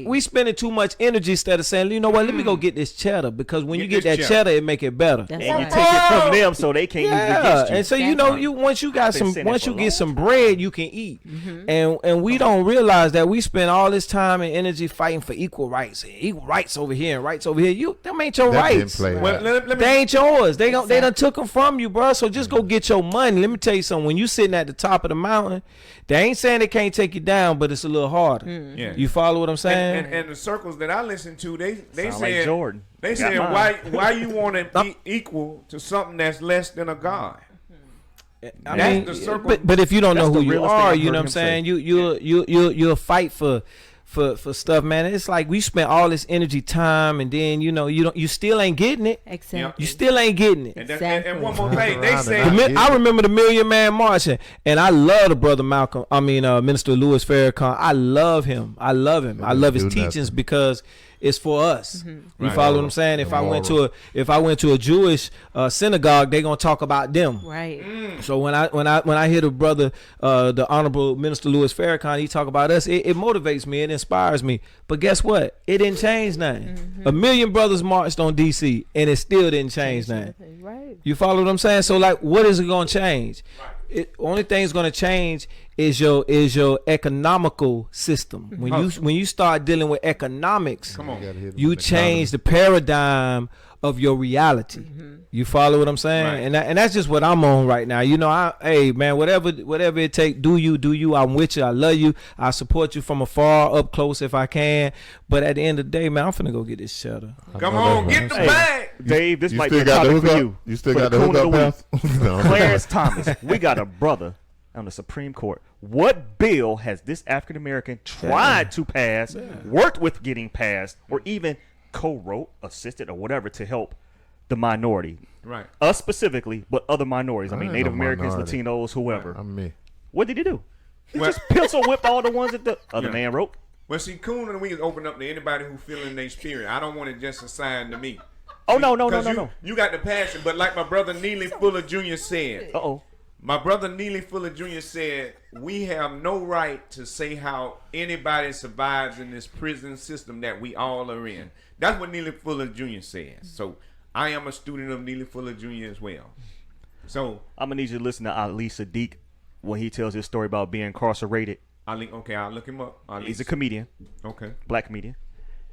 we spending too much energy instead of saying, you know what? Let me go get this cheddar, because when you get that cheddar, it make it better. That's And you right. take it from them so they can't use it against you. And so you know, once you get some bread, you can eat. And we don't realize that we spend all this time and energy fighting for equal rights over here and rights over here. Them ain't your rights. Well, let me, They ain't yours. They done took them from you, bro. So just go get your money. Let me tell you something. When you sitting at the top of the mountain, they ain't saying they can't take you down, but it's a little harder. Yeah. You follow what I'm saying? and the circles that I listen to, they Sound say like Jordan. They Got saying mine. why you want to be equal to something that's less than a God? I That's mean, the circle. but if you don't know That's who the you realest thing are, I've you know heard what I'm him saying. You'll fight for stuff, man. It's like we spent all this energy, time, and then you still ain't getting it. Exactly. You still ain't getting it. And one more thing, they say I remember the Million Man March, and I love the brother Minister Louis Farrakhan. I love him. I love his teachings because it's for us. You follow what I'm saying? If I went to a Jewish synagogue, they gonna talk about them. Right. So when I hear the brother, the Honorable Minister Louis Farrakhan, he talk about us, it motivates me, it inspires me. But guess what? It didn't change nothing. 1 million brothers marched on DC, and it still didn't change nothing. Right. You follow what I'm saying? So like, what is it gonna change? Only thing that's gonna change is your economical system. When you start dealing with economics, you change the paradigm of your reality. You follow what I'm saying? And that's just what I'm on right now. You know, hey man, whatever it take, do you. I'm with you. I love you. I support you from afar, up close if I can. But at the end of the day, man, I'm finna go get this cheddar. Come on, get the bag. Dave, this You might be still a got the topic for hookup? you. You still For got the Coon of hookup Week. pass? No. Clarence Thomas. We got a brother on the Supreme Court. What bill has this African American tried to pass, worked with getting passed, or even co-wrote, assisted, or whatever to help the minority? Right. Us specifically, but other minorities. I mean, ain't Native no Americans, minority. Latinos, whoever. I'm me. What did he do? He Well- just pencil whipped all the ones that the other man wrote. Well, see, Coon and we is open up to anybody who feeling their spirit. I don't want it just assigned to me. Oh, no. 'Cause you got the passion, but like my brother Neely Fuller Jr. said, my brother Neely Fuller Jr. said, we have no right to say how anybody survives in this prison system that we all are in. That's what Neely Fuller Jr. says. So I am a student of Neely Fuller Jr. as well. So I'm going to need you to listen to Ali Sadiq when he tells his story about being incarcerated. I'll look him up. He's a comedian. Okay. Black comedian.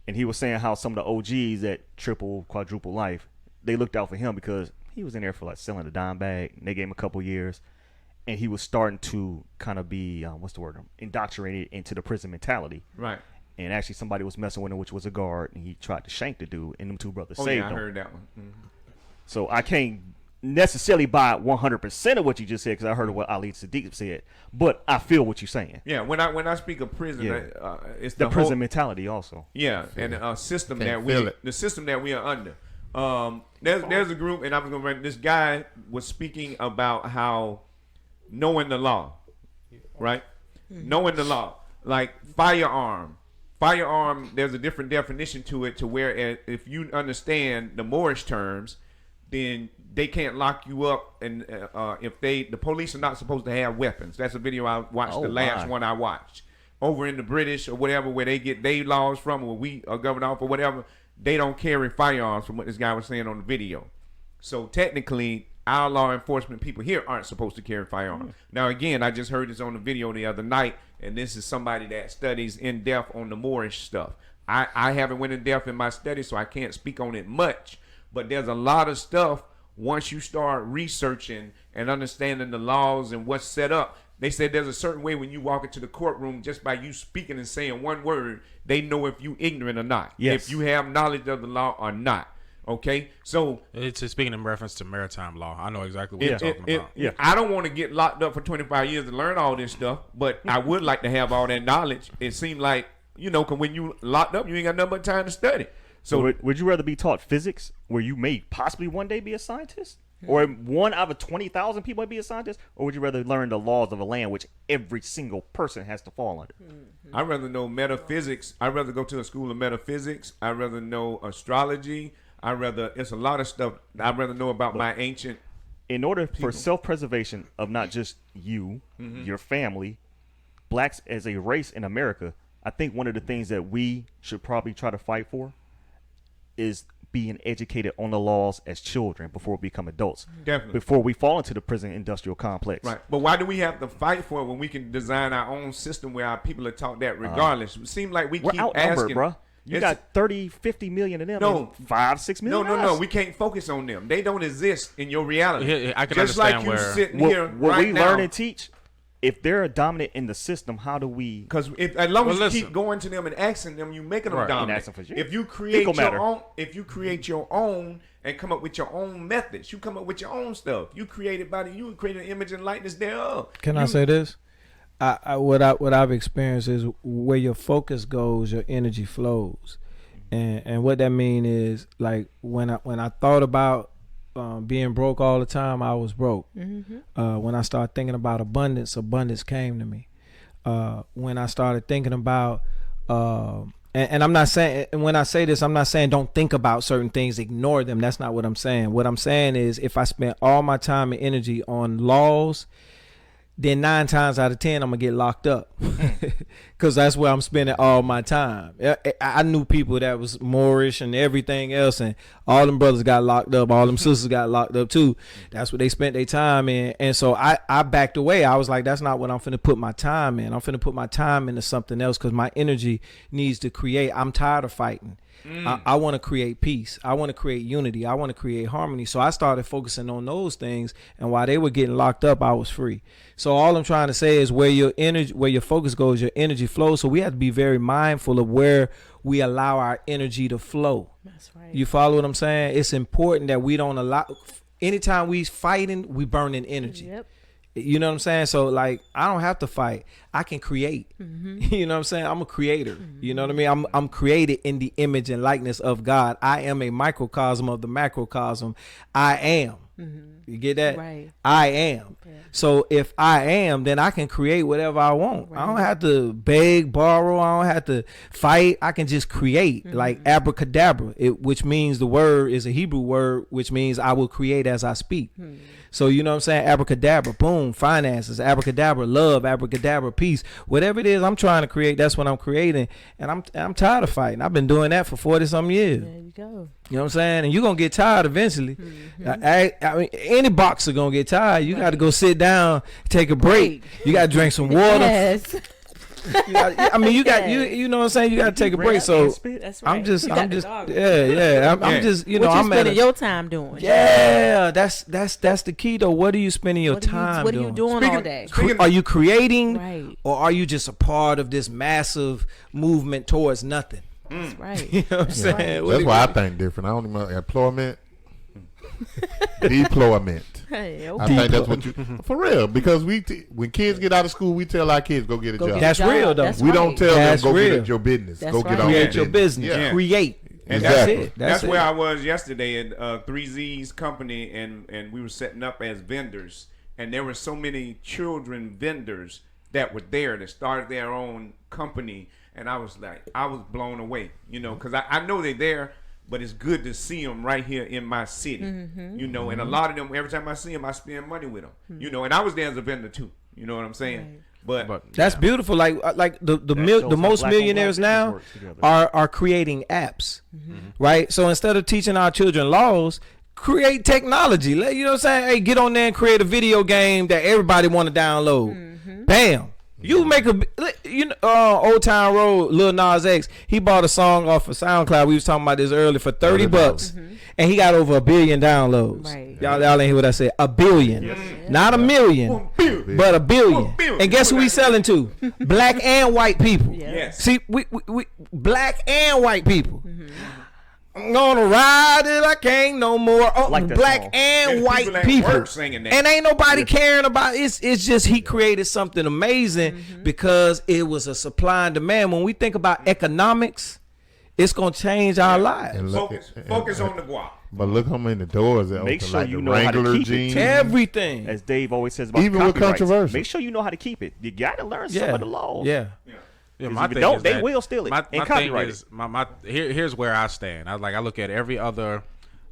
And he was saying how some of the OGs at Triple, Quadruple Life, they looked out for him because he was in there for like selling a dime bag. And they gave him a couple years. And he was starting to kind of be, indoctrinated into the prison mentality. Right. And actually somebody was messing with him, which was a guard. And he tried to shank the dude. And them two brothers saved him. I heard that one. So I can't necessarily buy 100% of what you just said because I heard of what Ali Sadiq said. But I feel what you're saying. Yeah, when I speak of prison, it's the prison whole mentality also. Yeah, and a system that the system that we are under. There's a group, and I was gonna write. This guy was speaking about how knowing the law, right? Knowing the law, like firearm. There's a different definition to it, to where if you understand the Moorish terms, then they can't lock you up. And if the police are not supposed to have weapons. That's a video I watched, the last one I watched. Over in the British or whatever, where they get their laws from, or we are governed off or whatever, they don't carry firearms, from what this guy was saying on the video. So technically, our law enforcement people here aren't supposed to carry firearms. Now, again, I just heard this on the video the other night, and this is somebody that studies in depth on the Moorish stuff. I haven't went in depth in my study, so I can't speak on it much. But there's a lot of stuff once you start researching and understanding the laws and what's set up. They said there's a certain way when you walk into the courtroom, just by you speaking and saying one word, they know if you ignorant or not. Yes. If you have knowledge of the law or not. Okay, so it's speaking in reference to maritime law. I know exactly what you're talking about. Yeah, I don't want to get locked up for 25 years to learn all this stuff, but I would like to have all that knowledge. It seemed like, cause when you locked up, you ain't got nothing but time to study. So would you rather be taught physics, where you may possibly one day be a scientist, or one out of 20,000 people might be a scientist, or would you rather learn the laws of a land, which every single person has to fall under? I'd rather know metaphysics. I'd rather go to a school of metaphysics. I'd rather know astrology. It's a lot of stuff I'd rather know about my ancient. In order for self-preservation of not just you, your family, blacks as a race in America, I think one of the things that we should probably try to fight for is being educated on the laws as children before we become adults. Definitely. Before we fall into the prison industrial complex. Right. But why do we have to fight for it when we can design our own system where our people are taught that regardless? It seems like we're keep outnumbered, asking. bro. You got 30, 50 million of them. No. 5, 6 million. No. We can't focus on them. They don't exist in your reality. I can just understand like you where sitting What here what right we now. learn and teach, if they're dominant in the system, how do we? Because as long as you listen. keep going to them and asking them, you making them Right. dominant. And asking for shit. If you create Fecal matter. your own, and come up with your own methods, you come up with your own stuff. You created by you create an image and likeness thereof. Can I say this? What I've experienced is where your focus goes, your energy flows, and what that mean is, like when I thought about being broke all the time, I was broke. When I started thinking about abundance came to me. When I started thinking about and I'm not saying, and when I say this, I'm not saying don't think about certain things, ignore them. That's not what I'm saying. What I'm saying is, if I spend all my time and energy on laws, then 9 times out of 10 I'm gonna get locked up, because that's where I'm spending all my time. I knew people that was Moorish and everything else, and all them brothers got locked up, all them sisters got locked up too. That's what they spent their time in. And so I backed away. I was like, that's not what I'm finna put my time in. I'm finna put my time into something else, because my energy needs to create. I'm tired of fighting. I want to create peace. I want to create unity. I want to create harmony. So I started focusing on those things, and while they were getting locked up, I was free. So all I'm trying to say is, where your energy, where your focus goes, your energy flows. So we have to be very mindful of where we allow our energy to flow. That's right. You follow what I'm saying? It's important that we don't allow. Anytime we fighting, we burning energy. Yep. You know what I'm saying? So, like, I don't have to fight. I can create. You know what I'm saying? I'm a creator. You know what I mean? I'm created in the image and likeness of God. I am a microcosm of the macrocosm. I am. You get that? Right. I am. Yeah. So if I am, then I can create whatever I want. I don't have to beg, borrow. I don't have to fight. I can just create, like abracadabra, which means, the word is a Hebrew word, which means I will create as I speak. So you know what I'm saying? Abracadabra, boom, finances, abracadabra, love, abracadabra, peace. Whatever it is I'm trying to create, that's what I'm creating. And I'm tired of fighting. I've been doing that for 40-some years. There you go. You know what I'm saying? And you're going to get tired eventually. I mean, any boxer going to get tired. You got to go sit down, take a break. You got to drink some water. Yes. You know what I'm saying? You got to take a break. So That's right. I'm just, You got the dog. I'm just, you know, what you I'm spending your time doing? Yeah, that's the key though. What are you spending your time What are doing? you doing all day? Are you creating, Right. or are you just a part of this massive movement towards nothing? That's right. You know what I'm saying? What That's do why I you- think different. I don't even employment, deployment. Hey, I okay. think that's what you for real, because when kids get out of school, we tell our kids go get a Go job. get That's a job. real, though. That's We don't right. tell That's them go real. get your business. That's Go get right. on Create that your business. Yeah. Create. And That's Exactly. it. That's it. where I was yesterday at 3Z's company, and we were setting up as vendors, and there were so many children vendors that were there that started their own company, and I was blown away, you know, because I know they're there, but it's good to see them right here in my city. You know, and a lot of them, every time I see them, I spend money with them. You know, and I was there as a vendor too. You know what I'm saying? Right. But that's beautiful. Like the most millionaires now are creating apps, right? So instead of teaching our children laws, create technology. You know what I'm saying? Hey, get on there and create a video game that everybody want to download. Bam. You make Old Town Road, Lil Nas X, he bought a song off of SoundCloud. We was talking about this earlier for $30, and he got over 1 billion downloads. Right. Y'all ain't hear what I said? 1 billion, not a million, but 1 billion. And guess who we selling to? Black and white people. Yes. See, we black and white people. I'm gonna ride till I can't no more. Oh, like black song. and white people, and ain't nobody caring about it. It's just he created something amazing because it was a supply and demand. When we think about economics, it's gonna change our lives. Focus on the guap. But look how many doors that Make open, sure like you the know how to Wrangler keep jeans. Everything, as Dave always says about Even with copyrights. controversy. Make sure you know how to keep it. You got to learn some of the laws. Yeah. Yeah, If my you thing don't, is they that will steal it my and thing copyright is, here's where I stand. I look at every other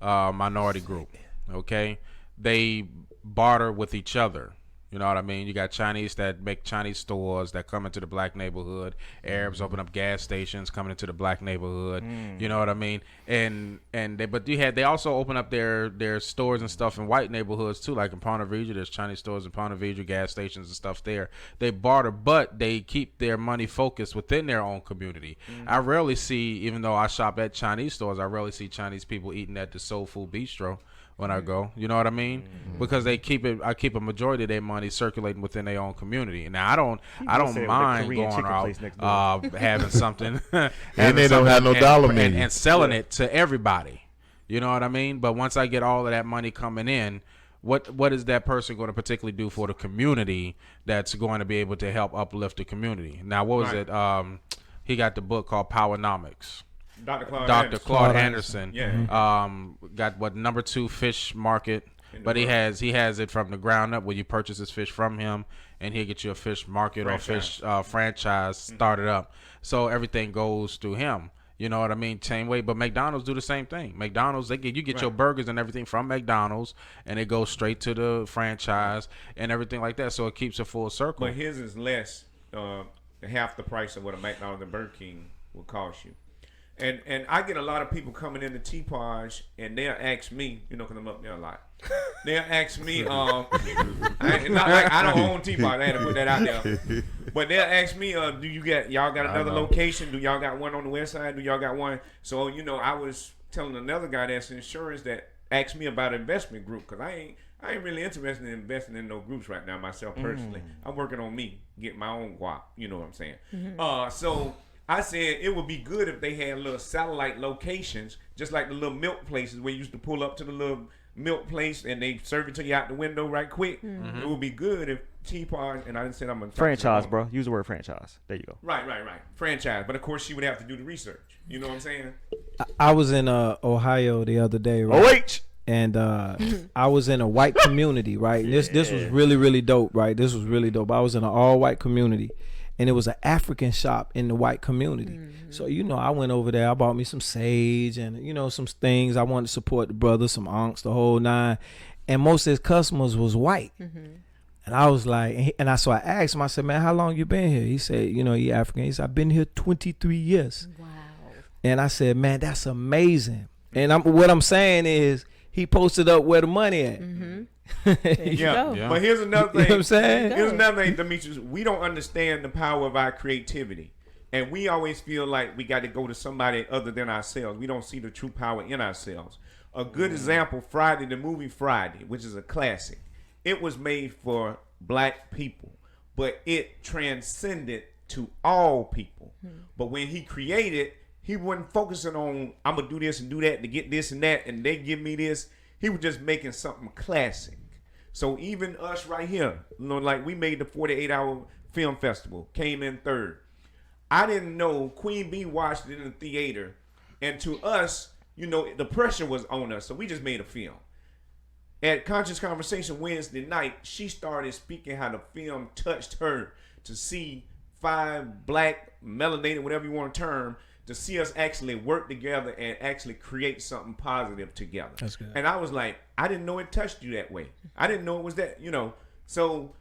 minority group. Okay, they barter with each other. You know what I mean? You got Chinese that make Chinese stores that come into the black neighborhood. Arabs open up gas stations coming into the black neighborhood. You know what I mean? They also open up their stores and stuff in white neighborhoods too, like in Ponte Vedra. There's Chinese stores in Ponte Vedra, gas stations and stuff there. They barter, but they keep their money focused within their own community. I rarely see, even though I shop at Chinese stores, I rarely see Chinese people eating at the Soul Food Bistro when I go. You know what I mean? Because I keep a majority of their money circulating within their own community. Now I don't mind going out having something And they don't have no dollar menu. and selling it to everybody. You know what I mean? But once I get all of that money coming in, what is that person going to particularly do for the community that's going to be able to help uplift the community? Now what was it? He got the book called Powernomics. Dr. Claude Anderson. Got number 2 fish market, but he has it from the ground up where you purchase his fish from him, and he'll get you a fish market or fish franchise started up. So everything goes through him. You know what I mean? Same way, but McDonald's do the same thing. McDonald's, you get your burgers and everything from McDonald's, and it goes straight to the franchise and everything like that. So it keeps a full circle. But his is less, half the price of what a McDonald's and Burger King will cost you. And I get a lot of people coming into T-Podge, and they'll ask me, because I'm up there a lot. They'll ask me, not like I don't own T-Podge, I had to put that out there. But they'll ask me, y'all got another location? Do y'all got one on the west side? Do y'all got one? So, I was telling another guy that's insurance that asked me about an investment group, because I ain't really interested in investing in no groups right now myself personally. I'm working on me, getting my own guap, you know what I'm saying? So I said it would be good if they had little satellite locations, just like the little milk places where you used to pull up to the little milk place and they serve it to you out the window right quick. It would be good if T-Pod, and I didn't say I'm going to franchise, bro. Use the word franchise. There you go. Right. Franchise. But of course, she would have to do the research. You know what I'm saying? I was in Ohio the other day, right? And I was in a white community, right? This was really, really dope, right? This was really dope. I was in an all-white community. And it was an African shop in the white community. So, I went over there. I bought me some sage and, some things. I wanted to support the brothers, some unks, the whole 9. And most of his customers was white. And I was like, so I asked him, I said, man, how long you been here? He said, he African. He said, I've been here 23 years. Wow. And I said, man, that's amazing. And what I'm saying is he posted up where the money at. Yeah. But here's another thing. You know what I'm saying? Here's another thing, Demetrus. We don't understand the power of our creativity. And we always feel like we got to go to somebody other than ourselves. We don't see the true power in ourselves. A good example, the movie Friday, which is a classic. It was made for black people, but it transcended to all people. But when he created, he wasn't focusing on, I'm going to do this and do that to get this and that, and they give me this. He was just making something classic. So even us right here, like we made the 48-hour film festival, came in 3rd. I didn't know Queen Bee watched it in the theater, and to us, the pressure was on us, so we just made a film. At Conscious Conversation Wednesday night, she started speaking how the film touched her to see 5 black, melanated, whatever you want to term, to see us actually work together and actually create something positive together. That's good. And I was like, I didn't know it touched you that way. I didn't know it was that, So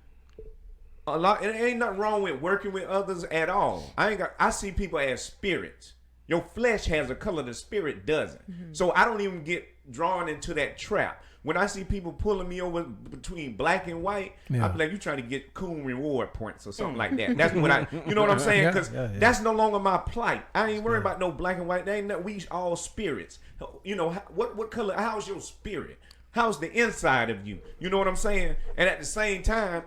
it ain't nothing wrong with working with others at all. I see people as spirits. Your flesh has a color, the spirit doesn't. Mm-hmm. So I don't even get drawn into that trap. When I see people pulling me over between black and white, I be like, you trying to get cool reward points or something like that. That's what you know what I'm saying? Because that's no longer my plight. I ain't worried about no black and white. They ain't we all spirits. What color? How's your spirit? How's the inside of you? You know what I'm saying? And at the same time,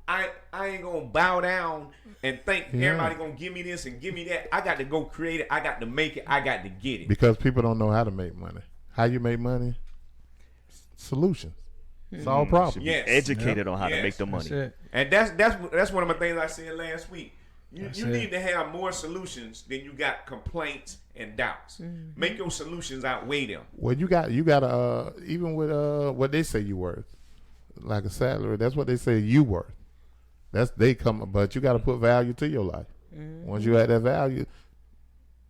I ain't gonna bow down and think everybody gonna give me this and give me that. I got to go create it. I got to make it. I got to get it. Because people don't know how to make money. How you make money? Solutions. Solve problems. Yes. Educated on how to make the money. And that's one of my things I said last week. You need to have more solutions than you got complaints and doubts. Mm-hmm. Make your solutions outweigh them. Well, you got even with what they say you worth, like a salary. That's what they say you worth. But you got to put value to your life. Mm-hmm. Once you add that value,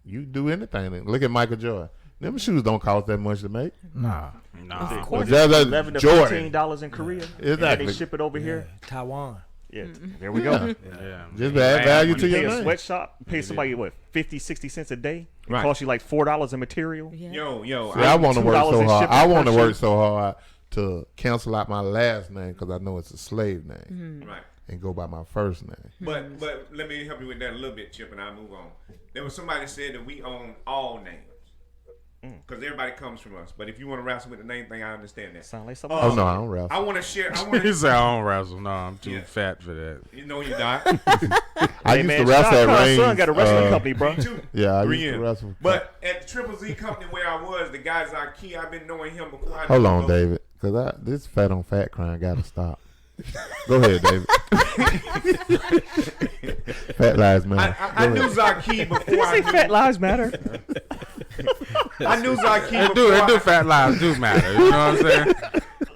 you do anything. Look at Michael Jordan. Them shoes don't cost that much to make. Nah. Of course. $11 to $15 in Korea. Exactly. They ship it over here. Taiwan. Yeah, there we go. Just add value to your name. name. A sweatshop, pay somebody 50, 60 cents a day. It Right. costs you like $4 in material. Yeah. Yo. See, I want to work so in hard. shipping I want to per work shirt. so hard to cancel out my last name because I know it's a slave name, Right. and go by my first name. But let me help you with that a little bit, Chip, and I'll move on. There was somebody said that we own all names. Because everybody comes from us. But if you want to wrestle with the name thing, I understand that. Sound like something. Oh no, I don't wrestle. I want to share. He said, I don't wrestle. No, I'm too fat for that. You know you're not. I used to wrestle at Reigns. Son got a wrestling company, bro. Me too. Yeah, I 3 used to years. wrestle. But at the Triple Z company where I was, the guy's our key. I've been knowing him before. Hold on, David, because this fat on fat crime got to stop. Go ahead, David. Fat lives matter. I knew Zaki before I knew. Fat lives matter. I knew Zaki It before. do fat lives do matter. You know what I'm saying?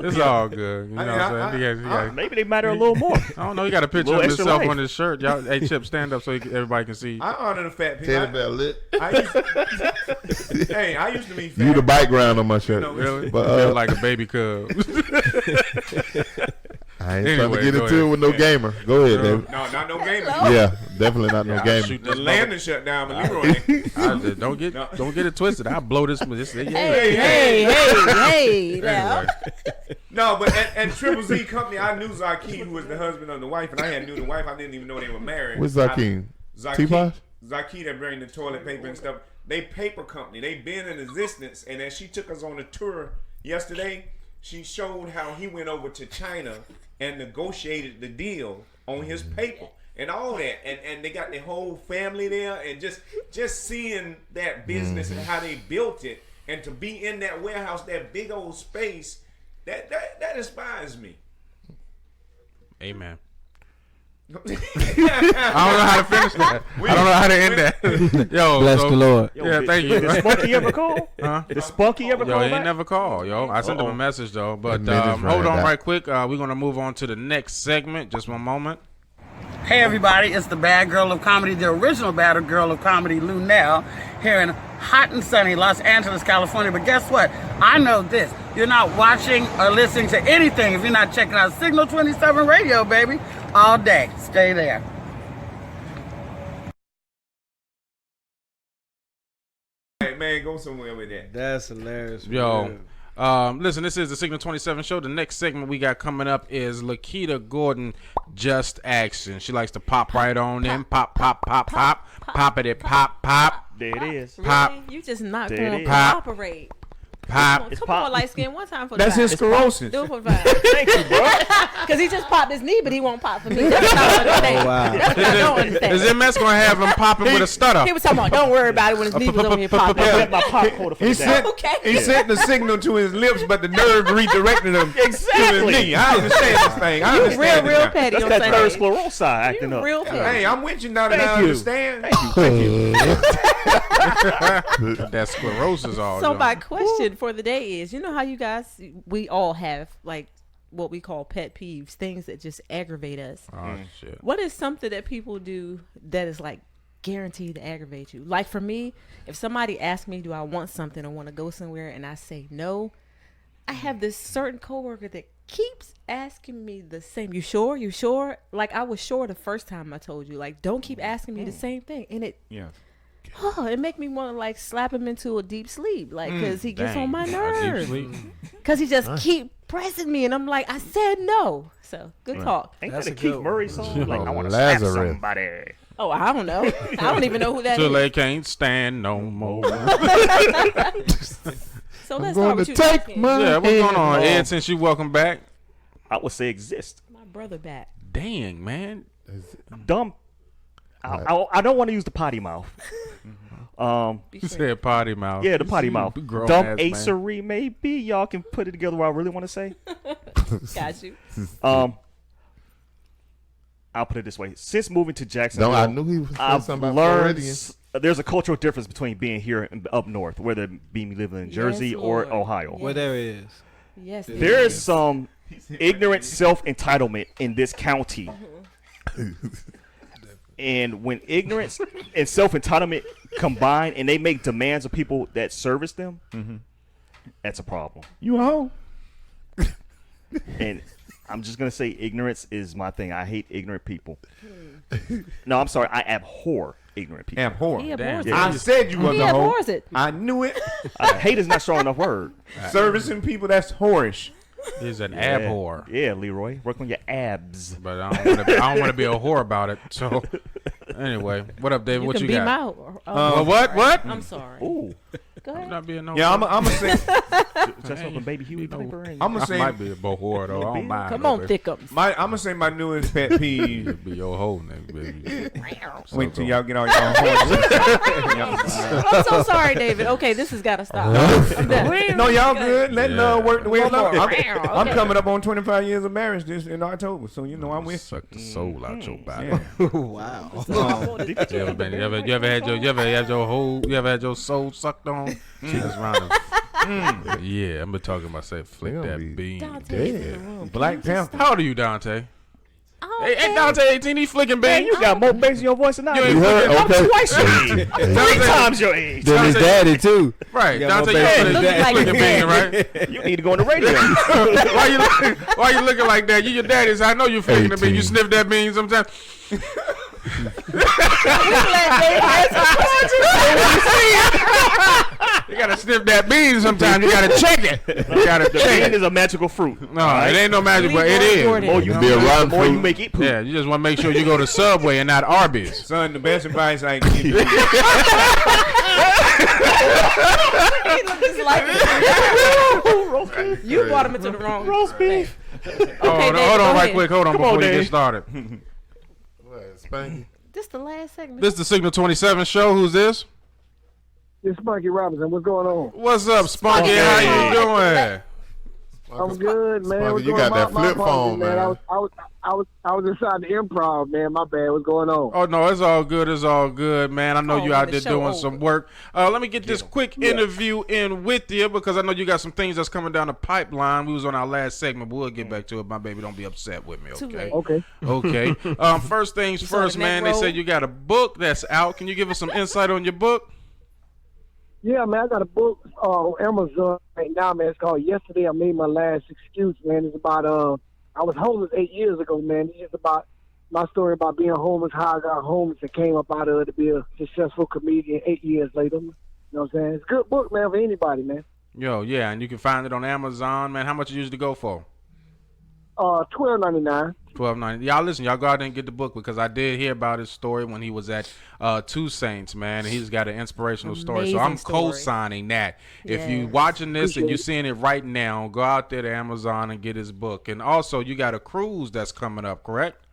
It's all good. You know what I'm saying? Maybe they matter a little more. I don't know. You got a picture Little of extra himself life. on his shirt. Y'all, hey, Chip, stand up so everybody can see. I honor the fat people. Teddy bear lit. I used to be fat. You the background on my shirt. You know, Really? But, Feel like a baby cub. I ain't Anyway, trying to get go into it ahead. with no gamer. Go ahead, David. No, not no gamer. Yeah, definitely not no I'll gamer. shoot The this landing shut down, but Leroy. don't get it twisted. I'll blow this. Hey, now. Anyway. No, but at Triple Z Company, I knew Zaki, who was the husband of the wife, and I knew the wife. I didn't even know they were married. What's Zakeem? T-Posh? Zaki that bring the toilet paper and stuff. They paper company. They been in existence, and as she took us on a tour yesterday, she showed how he went over to China and negotiated the deal on his paper and all that, and they got their whole family there, and just seeing that business and how they built it, and to be in that warehouse, that big old space, that inspires me. Amen. I don't know how to finish that. I don't know how to end that. Yo, Bless the Lord. Yeah, thank you. Did Spunky ever call? Huh? Did Spunky ever Yo, call he ain't back? never called, yo. I sent him a message though, but That minute is hold on right right quick. We're gonna move on to the next segment. Just one moment. Hey everybody, it's the bad girl of comedy, the original bad girl of comedy, Lunell, here in hot and sunny Los Angeles, California. But guess what? I know this. You're not watching or listening to anything if you're not checking out Signal 27 Radio, baby, all day. Stay there. Hey, man, go somewhere with that. That's hilarious. Yo, listen, this is the Signal 27 show. The next segment we got coming up is Lakita Gordon Just Action. She likes to pop right on in. Pop, pop, pop, pop. Poppity, pop, pop. There it is. Pop. Really? You just not There it going is. to Pop. operate. Pop. It's Come pop. on, light skin, one time for That's the his sclerosis. Do it for five. Thank you, bro. Because he just popped his knee, but he won't pop for me. That's what I don't understand. wow. That's what I don't understand. Is MS gonna have him popping with a stutter? He was talking about, don't worry about it when his knee was over here popping. I got my pop quota for He the day. sent, Okay. he sent the signal to his lips, but the nerve redirected him to Exactly. his knee. I understand this thing. I You understand real it now. petty That's on that Sunday. third sclerosis acting You up. real petty. Hey, I'm with you now that Thank I you. understand. That sclerosis all. So though. my question for the day is, you know how you guys, we all have like what we call pet peeves, things that just aggravate us. Oh shit. What is something that people do that is like guaranteed to aggravate you. Like for me, if somebody asks me, do I want something or want to go somewhere, and I say no, I have this certain coworker that keeps asking me the same. You sure? You sure? Like I was sure the first time I told you, like, don't keep asking me the same thing. And it it make me want to like slap him into a deep sleep, like, because he gets on my nerves. Because he just keep pressing me, and I'm like, I said no. So good talk. Ain't that a Keith Murray song? Like, I want to slap somebody. Oh, I don't know. I don't even know who that Till is. they can't stand no more. So let's start with you. Take my Yeah, what's going on, Ed? Since you welcome back. I would say exist. My brother back. Dang, man. Dumb. I don't want to use the potty mouth. You said potty mouth. Yeah, the potty mouth. Grown Dumb ass man. acery, maybe. Y'all can put it together what I really want to say. Got you. I'll put it this way. Since moving to Jacksonville, No, I knew he was saying I've something about learned Floridians. there's a cultural difference between being here and up north, whether it be me living in Jersey or Lord. Ohio. Yes. Well, there it is. Yes. There is some ignorant self-entitlement in this county. And when ignorance and self-entitlement combine and they make demands of people that service them, that's a problem. You home? And I'm just going to say ignorance is my thing. I hate ignorant people. No, I'm sorry. I abhor ignorant people. Abhor. He abhors Yeah. I said you was He a hoe. abhors it. I knew it. Hate is not strong enough word. Servicing people, that's whorish. He's an abhor. Yeah, Leroy. Work on your abs. But I don't want to be a whore about it. So, anyway, what up, David? You What can you beat got? him out. What? I'm sorry. Ooh. Go I'm ahead. not being no. Yeah, I'm gonna say. Just open baby Huey know, Piper. And I'm gonna I say. might be a whore though. I don't mind. Come though, on, baby. thickums. I'm gonna say my newest pet peeve. It'd be your whole name, baby. Wait till y'all get all your horses. I'm so sorry, David. Okay, this has got to stop. I'm done. No, y'all good. Let love work the way it love. Okay. I'm coming up on 25 years of marriage this in October, so you know I'm with. Suck the soul out your body. Yeah. Wow. You ever had your soul sucked on? Jesus round. Yeah, I'm talking about say flick They gonna that be bean. Dante is in the room. Black Panther. How old are you, Dante? Oh, Hey, Dante, 18. He flicking Man, bean. you got more bass in your voice than I You do. ain't heard? I'm Okay. twice your age. Three times your age. Then his daddy too. Right, got Dante, more you bass than his daddy. flicking bean, right? You need to go on the radio. Why you looking like that? You your daddy's. I know you flicking the bean. You 18. sniff that bean sometimes. You gotta sniff that bean sometimes. You gotta check it. You gotta The check bean it. is a magical fruit. No, it ain't no magic, but it is. Gordon. The more you Be a do it, the rotten more you fruit. make it poop. Yeah, you just want to make sure you go to Subway and not Arby's. Son, the best advice I can give you. You brought him into the wrong Roast beef. Hold David, on go right ahead. quick. Hold on Come before on, you get Dave. started. What, Spanky? This the last segment. This is the Signal 27 show. Who's this? It's Spunky Robinson. What's going on? What's up, Spunky? Okay. How you doing? I'm good, man. Spunky, What's you going got that my flip apologies, phone, man. I was inside the improv, man. My bad. What's going on? Oh no, it's all good. It's all good, man. I know Oh, you when out the there show doing over. some work. Let me get this quick interview in with you because I know you got some things that's coming down the pipeline. We was on our last segment, but we'll get back to it. My baby, don't be upset with me, Too okay? late. Okay. Okay. First things saw the first, man. neck They roll? said you got a book that's out. Can you give us some insight on your book? Yeah, man. I got a book on Amazon right now, man. It's called "Yesterday I Made My Last Excuse," man. It's about I was homeless 8 years ago, man. It's just about my story about being homeless, how I got homeless and came up out of it to be a successful comedian 8 years later. You know what I'm saying? It's a good book, man, for anybody, man. Yo, yeah, and you can find it on Amazon, man. How much it usually go for? $12.99. $12.90. Y'all listen, y'all go out there and get the book because I did hear about his story when he was at Two Saints, man. And he's got an inspirational story. So Amazing I'm story. co-signing that. If you Yes. watching this and Appreciate you it. seeing it right now, go out there to Amazon and get his book. And also, you got a cruise that's coming up, correct?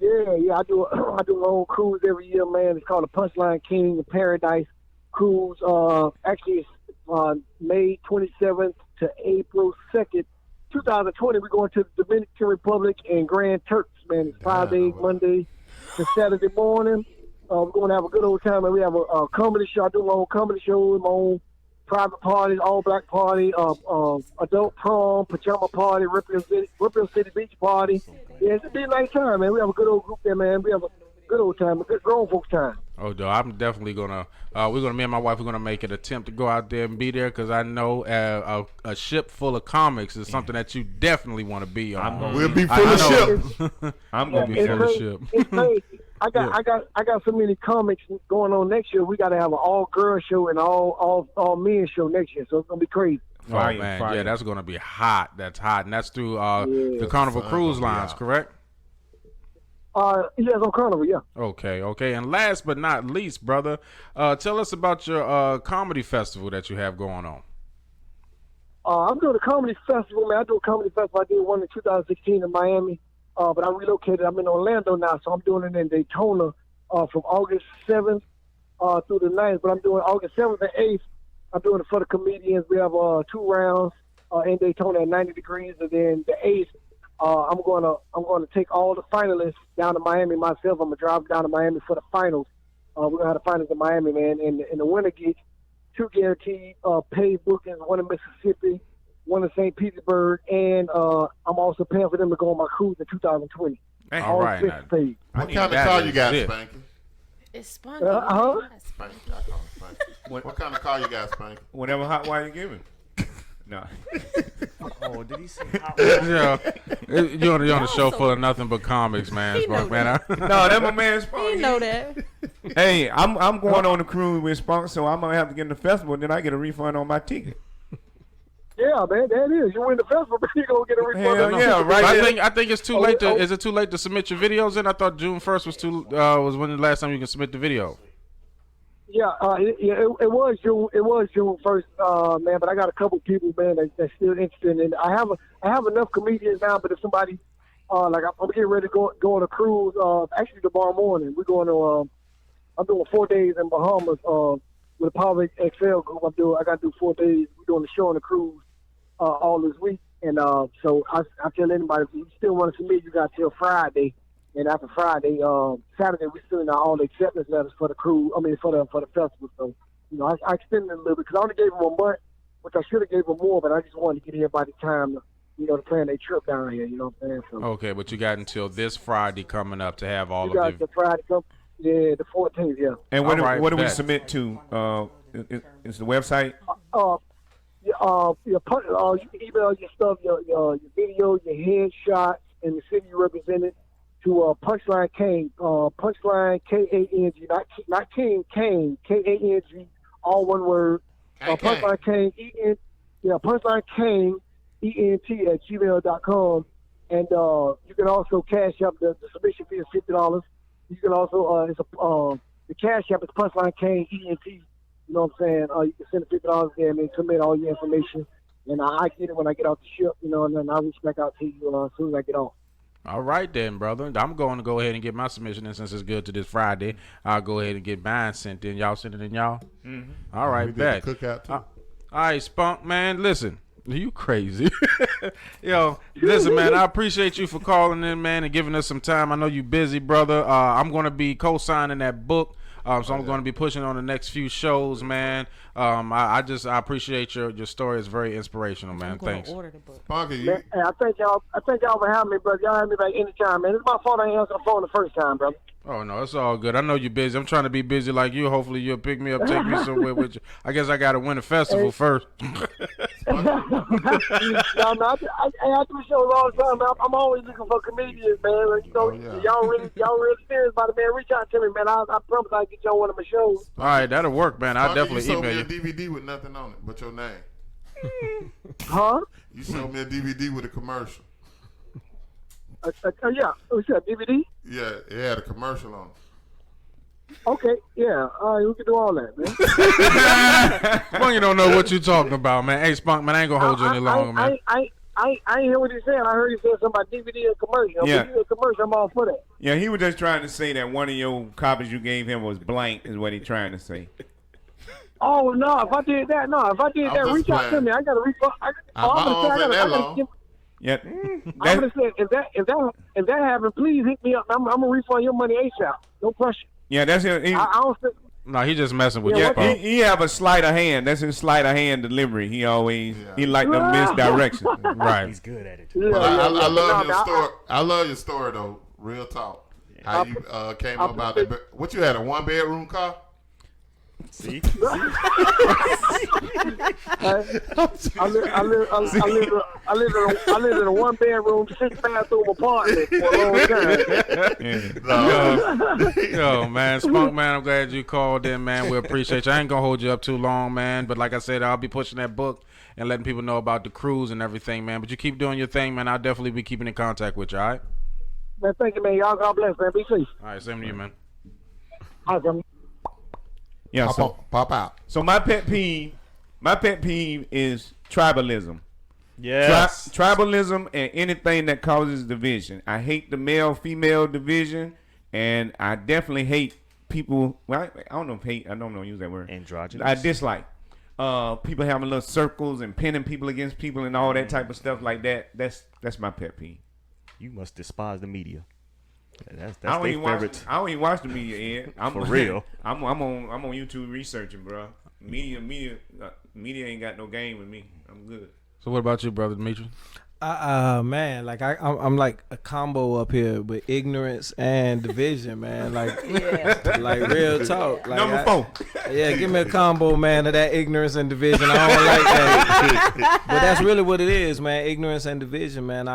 Yeah, I do I do my own cruise every year, man. It's called the Punchline King of Paradise Cruise. Actually, it's May 27th to April 2nd, 2020. We're going to the Dominican Republic and Grand Turks, man. It's 5 days, Monday to Saturday morning. We're going to have a good old time, and we have a comedy show. I do my own comedy show, my own private parties, all-black party, adult prom, pajama party, Ripple City Beach party. Yeah, it's a big nice time, man. We have a good old group there, man. We have good old time, a good grown folks time. Oh, no, I'm definitely gonna. Me and my wife are gonna make an attempt to go out there and be there because I know a ship full of comics is something that you definitely want to be on. We'll be full of ship. I'm gonna be full of ship. It's crazy. I got so many comics going on next year. We got to have an all girl show and all men show next year. So it's gonna be crazy. Fire, oh man, yeah, that's gonna be hot. That's hot, and that's through the Carnival Cruise Lines, correct? Yes, on Carnival, yeah. Okay. And last but not least, brother, tell us about your comedy festival that you have going on. I'm doing a comedy festival, man. I do a comedy festival. I did one in 2016 in Miami, but I relocated. I'm in Orlando now, so I'm doing it in Daytona from August 7th through the 9th. But I'm doing August 7th and 8th. I'm doing it for the comedians. We have 2 rounds in Daytona at 90 degrees, and then the 8th. I'm gonna take all the finalists down to Miami myself. I'm gonna drive down to Miami for the finals. We're gonna have the finals in Miami, man. And the winner gets 2 guaranteed paid bookings, one in Mississippi, one in St. Petersburg, and I'm also paying for them to go on my cruise in 2020. All right. Paid. What kind of car you got, Spanky? It's Spunky. Spanky. I call him Spanky. What kind of car you got, Spanky? Whatever hot wire you giving. No. Oh, did he say hot? Yeah, you're on the show full of nothing but comics, man. Spunk, man. No, that's my man Spunk. You know that. Hey, I'm going on the cruise with Spunk, so I'm gonna have to get in the festival, and then I get a refund on my ticket. Yeah, man, that is. You win the festival, but you gonna get a refund. Hell yeah, right. I think it's too late. Is it too late to submit your videos in? I thought June 1st was when the last time you can submit the video. Yeah, it was June 1st, man. But I got a couple people, man, that's still interested in it. I have enough comedians now, but if somebody, like I'm getting ready to go on a cruise. Actually tomorrow morning, we're going to. I'm doing 4 days in Bahamas with the Power XL group. I got to do 4 days. We're doing the show on the cruise all this week, and so I tell anybody if you still want to submit, you got till Friday. And after Friday, Saturday, we still in all the acceptance letters for the cruise. I mean, for the festival. So, I extended it a little bit because I only gave them a month, which I should have gave them more. But I just wanted to get everybody time to, to plan their trip down here. You know what I'm saying? So, okay, but you got until this Friday coming up to have all of the. The Friday the 14th, yeah. And what do we submit to? Is the website? You can email your stuff, your video, your headshot, and the city you represented. To Punchline Kane, Punchline K-A-N-G, not King, Kane, K-A-N-G, all one word. Punchline Kane, Punchline Kane, E-N-T at gmail.com. And you can also cash up the submission fee is $50. You can also, the cash app is Punchline Kane, E-N-T. You know what I'm saying? You can send the $50 there and then submit all your information. And I get it when I get off the ship, and then I'll reach back out to you as soon as I get off. All right then, brother. I'm going to go ahead and get my submission in since it's good to this Friday. I'll go ahead and get mine sent in. Y'all send it in, y'all? Mm-hmm. All right, bet. Cookout too. All right, Spunk, man. Listen, you crazy. Yo, listen, man. I appreciate you for calling in, man, and giving us some time. I know you busy, brother. I'm going to be co-signing that book. So I'm going to be pushing on the next few shows, man. I appreciate your story. It's very inspirational, man. Thanks. Spunky, I thank y'all for having me, brother. Y'all have me back anytime, man. It's my fault I ain't answered the phone the first time, brother. Oh, no, it's all good. I know you're busy. I'm trying to be busy like you. Hopefully you'll pick me up, take me somewhere with you. I guess I got to win a festival first. No, I do shows all the time, man. I'm always looking for comedians, man. Like, y'all really serious about it, man. Reach out to me, man. I promise I'll get you on one of my shows. All right, that'll work, man. I'll definitely email you. You sold me a DVD with nothing on it but your name. Huh? You sold me a DVD with a commercial. Yeah. What's that, DVD? Yeah, it had a commercial on it. Okay, yeah. We can do all that, man. Spunk, you don't know what you're talking about, man. Hey, Spunk, man, I ain't going to hold you any longer, man. I ain't hear what he said. I heard he said something about DVD and commercial. Yeah. DVD and commercial, I'm all for that. Yeah, he was just trying to say that one of your copies you gave him was blank, is what he trying to say. Oh, no. If I did that, reach out to me. I got to refund. Yeah, I'm gonna say if that happens, please hit me up. I'm gonna refund your money ASAP. No pressure. Yeah, that's it. I don't think. No, he just messing with you. Yeah, he have a sleight of hand. That's his sleight of hand delivery. He always he like the misdirection. Right. He's good at it. I love your story. I love your story though. Real talk. How you came about that? What you had, a 1-bedroom car? See? I live in a 1-bedroom, 6-bathroom apartment for a long time. Yo, man, Spunk, man, I'm glad you called in, man. We appreciate you. I ain't gonna hold you up too long, man. But like I said, I'll be pushing that book and letting people know about the cruise and everything, man. But you keep doing your thing, man. I'll definitely be keeping in contact with you, all right? Man, thank you, man. Y'all God bless, man. Be safe. All right, same to you, man. All right, Yeah, Pop out. So my pet peeve is tribalism. Yes. Tribalism and anything that causes division. I hate the male-female division, and I definitely hate people. Well, I don't know if hate. I don't use that word. Androgynous. I dislike people having little circles and pinning people against people and all that type of stuff like that. That's my pet peeve. You must despise the media. That's I don't their even favorite. I don't even watch the media, Ed. I'm For real. I'm on YouTube researching, bro. Media ain't got no game with me. I'm good. So what about you, brother Demetrus? Man, like I'm like a combo up here with ignorance and division, man. Like, like real talk. Like Number 4. Yeah, give me a combo, man, of that ignorance and division. I don't like that. But that's really what it is, man. Ignorance and division, man.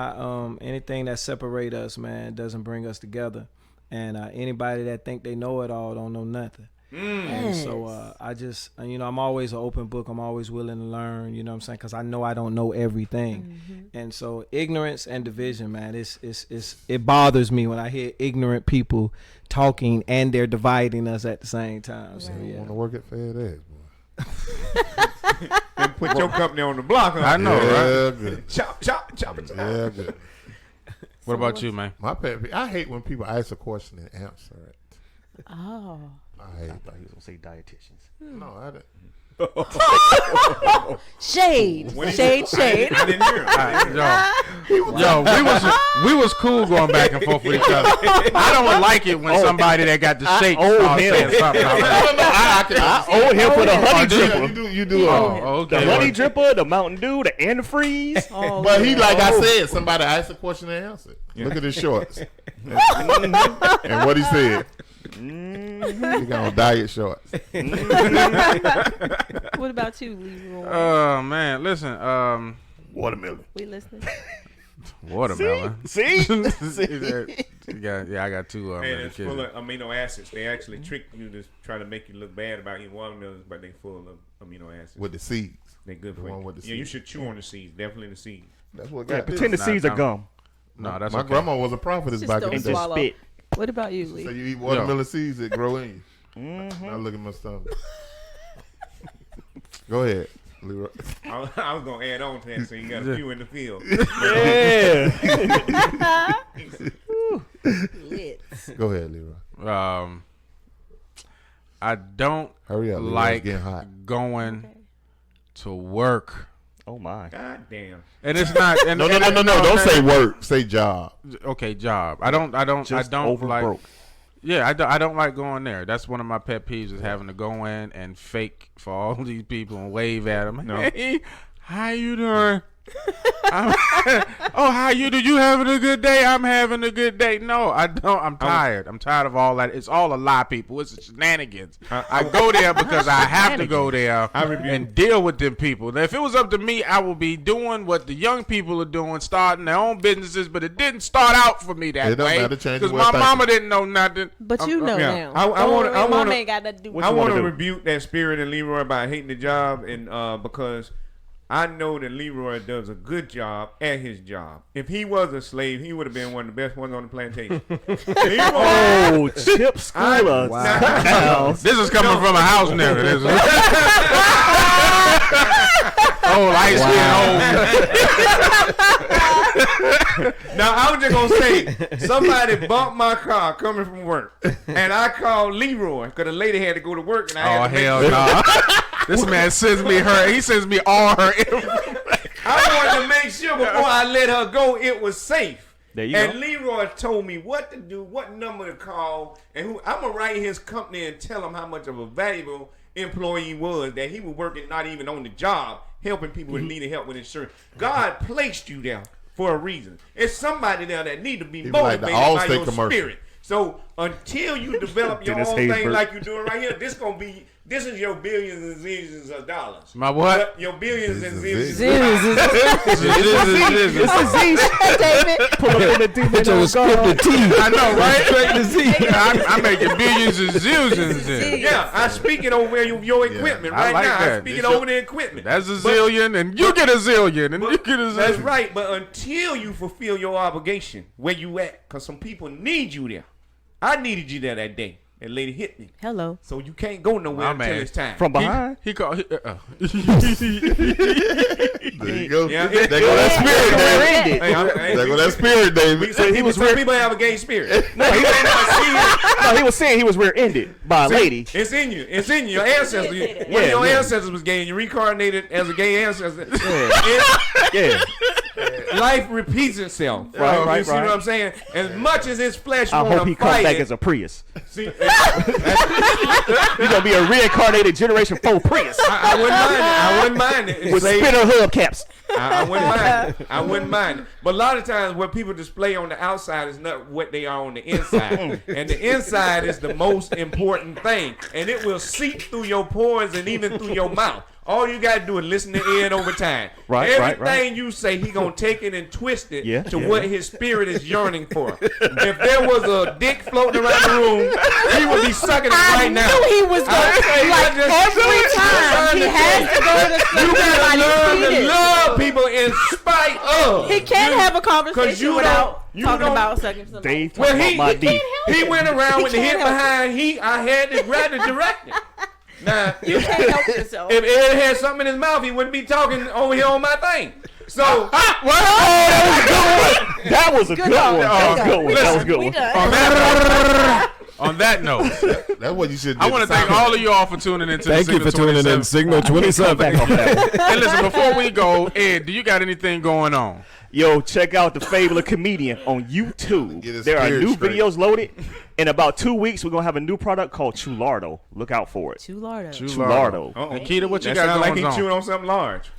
Anything that separate us, man, doesn't bring us together. And anybody that think they know it all don't know nothing. And so I just, I'm always an open book. I'm always willing to learn, you know what I'm saying? Because I know I don't know everything. And so ignorance and division, man, it bothers me when I hear ignorant people talking and they're dividing us at the same time. So, You want to work at FedEx, boy. And put your company on the block, huh? I know, Yeah, right? good. Chop. Yeah, good. What about you, man? My pet peeve, I hate when people ask a question and answer it. Oh. I hate I thought he was gonna say dietitians. No, I didn't. Shade. Shade. I didn't hear him. Yo, we was cool going back and forth with each other. I don't like it when somebody that got the shake starts saying something. I owe him for the honey dripper. You do. The honey dripper, the Mountain Dew, the antifreeze. But he, like I said, somebody asked a question and answered. Look at his shorts. And what he said. He got on diet shorts. What about you, Leroy? Oh man, listen. Watermelon. We listening? Watermelon. See? Yeah, I got 2 And it's full of amino acids. They actually trick you to try to make you look bad about eating watermelons, but they full of amino acids. With the seeds. They good for The one you. with the Yeah, you seeds. should chew on the seeds. Definitely the seeds. That's what Yeah, got this. pretend the seeds are gum. No, that's My okay. grandma was a prophetess Just back don't in And the day. just swallow. spit. What about you, So Lee? you eat watermelon seeds, it grow in you. Now look at my stomach. Go ahead, Leroy. I was going to add on to that so you got a few in the field. Yeah. Lit. Go ahead, Leroy. I don't Hurry up, Leroy. It's like getting hot. going to work. Oh my. God damn. And it's not. And, No. Don't say work. Say job. Okay, job. I don't Over like. broke. Yeah, I don't like going there. That's one of my pet peeves is having to go in and fake for all these people and wave at them. No. Hey, how you doing? How you do? You having a good day? I'm having a good day. No, I don't. I'm tired. I'm tired of all that. It's all a lie, people. It's shenanigans. I go there because I have to go there and deal with them people. Now, if it was up to me, I would be doing what the young people are doing, starting their own businesses. But it didn't start out for me that It don't way matter, change because the my way of mama didn't know nothing. But you know yeah. now. I wanna- Mama ain't got nothing to do with I you want to wanna do? rebuke that spirit in Leroy about hating the job, and because I know that Leroy does a good job at his job. If he was a slave, he would have been one of the best ones on the plantation. Oh, Chip Schooler. Wow. This is coming from a house nigga. This is light skin old. Now I was just gonna say somebody bumped my car coming from work, and I called Leroy because the lady had to go to work, and I had to make hell sure. no! This man sends me her. He sends me all her info. I wanted to make sure before I let her go it was safe. There you and go. Leroy told me what to do, what number to call, and who. I'm gonna write his company and tell him how much of a valuable employee he was, that he was working not even on the job, helping people who needed help with insurance. God placed you there for a reason. It's somebody there that need to be He was like motivated the by Allstate your commercial. spirit. So until you develop your Dennis own thing Haysbert. like you're doing right here, this is your billions and zillions of dollars. My what? Your billions and zillions. It's a Z, David. Pull up in the deep. Put your scripted T. I know, right? Straight to Z. I'm making billions and zillions. Yeah, I speak it over your equipment I right like now. that. I speak it over the equipment. That's a zillion, and you get a zillion, and you get a zillion. That's right, but until you fulfill your obligation, where you at? Because some people need you there. I needed you there that day. That lady hit me. Hello. So you can't go nowhere until it's time. From behind? He called. There you go. Yeah, There go that spirit, David. Hey, There go that spirit, David. So some people have a gay spirit. No, he was saying he was rear-ended by a lady. It's in you. It's in you. Your ancestors. One of your ancestors was gay, and you reincarnated as a gay ancestor. Yeah. Life repeats itself. Right, You see what I'm saying? As much as his flesh I want hope he to comes fight back it. as a Prius. See, He's gonna be a reincarnated Generation 4 Prius I wouldn't mind it. with spinner hubcaps. I wouldn't mind it. I wouldn't mind it. But a lot of times what people display on the outside is not what they are on the inside. And the inside is the most important thing. And it will seep through your pores and even through your mouth. All you got to do is listen to Ed over time. Everything you say, he going to take it and twist it to what his spirit is yearning for. If there was a dick floating around the room, he would be sucking it right now. I knew he was going to, like, every time he has to go to You got to learn to somebody. love people in spite of. He can't have a conversation you without you talking don't- about sucking somebody. Dave talking about my D. He went around with the hit can't help behind. I had to grab the director. Now, You can't help yourself. if Ed had something in his mouth, he wouldn't be talking over here on my thing. So, That was a good one. That was a good one. That was a good We one. done. On that note, That's what you should do. I want to thank all of y'all for tuning in to Thank the you for Signal tuning in 27. Signal Back 27. off that one. Hey, listen, before we go, Ed, do you got anything going on? Yo, check out the Fable of Comedian on YouTube. Get his There are spirit new straight. videos loaded. In about 2 weeks, we're gonna have a new product called Chulardo. Look out for it. Chulardo. Chulardo. Nikita, what you that got sound like going he on? chewing on something large.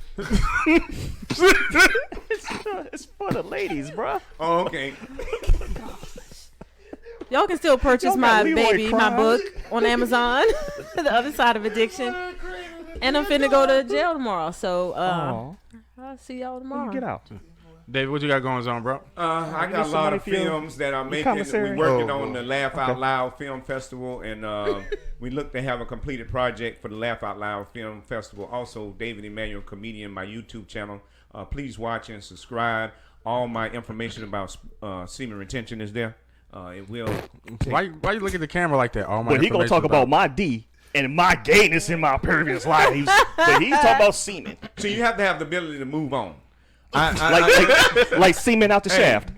It's for the ladies, bruh. Oh, okay. Y'all can still purchase Y'all got my Leroy baby, my crying. book on Amazon, The Other Side of Addiction. And I'm finna go to jail tomorrow, so I'll see y'all tomorrow. Get out. David, what you got going on, bro? I got a some lot money of for your films that I'm making. commissary? We're working Oh, on the Laugh Out Loud Film Festival, and we look to have a completed project for the Laugh Out Loud Film Festival. Also, David Emmanuel Comedian, my YouTube channel. Please watch and subscribe. All my information about semen retention is there. It will. Why you look at the camera like that? All my But he gonna talk information about my D and my gayness in my previous lives. But he's talking about semen. So you have to have the ability to move on. Like semen out the shaft.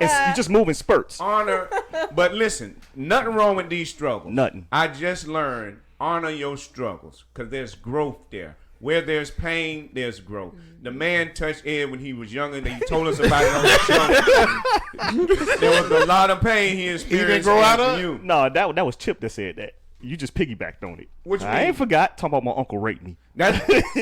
You just move in spurts. Honor, but listen, nothing wrong with these struggles. Nothing. I just learned honor your struggles because there's growth there. Where there's pain, there's growth. The man touched Ed when he was younger, and he told us about it on the show. There was a lot of pain he experienced. grow out of? you. No, that was Chip that said that. You just piggybacked on it. What you I mean? ain't forgot. Talking about my uncle raped me.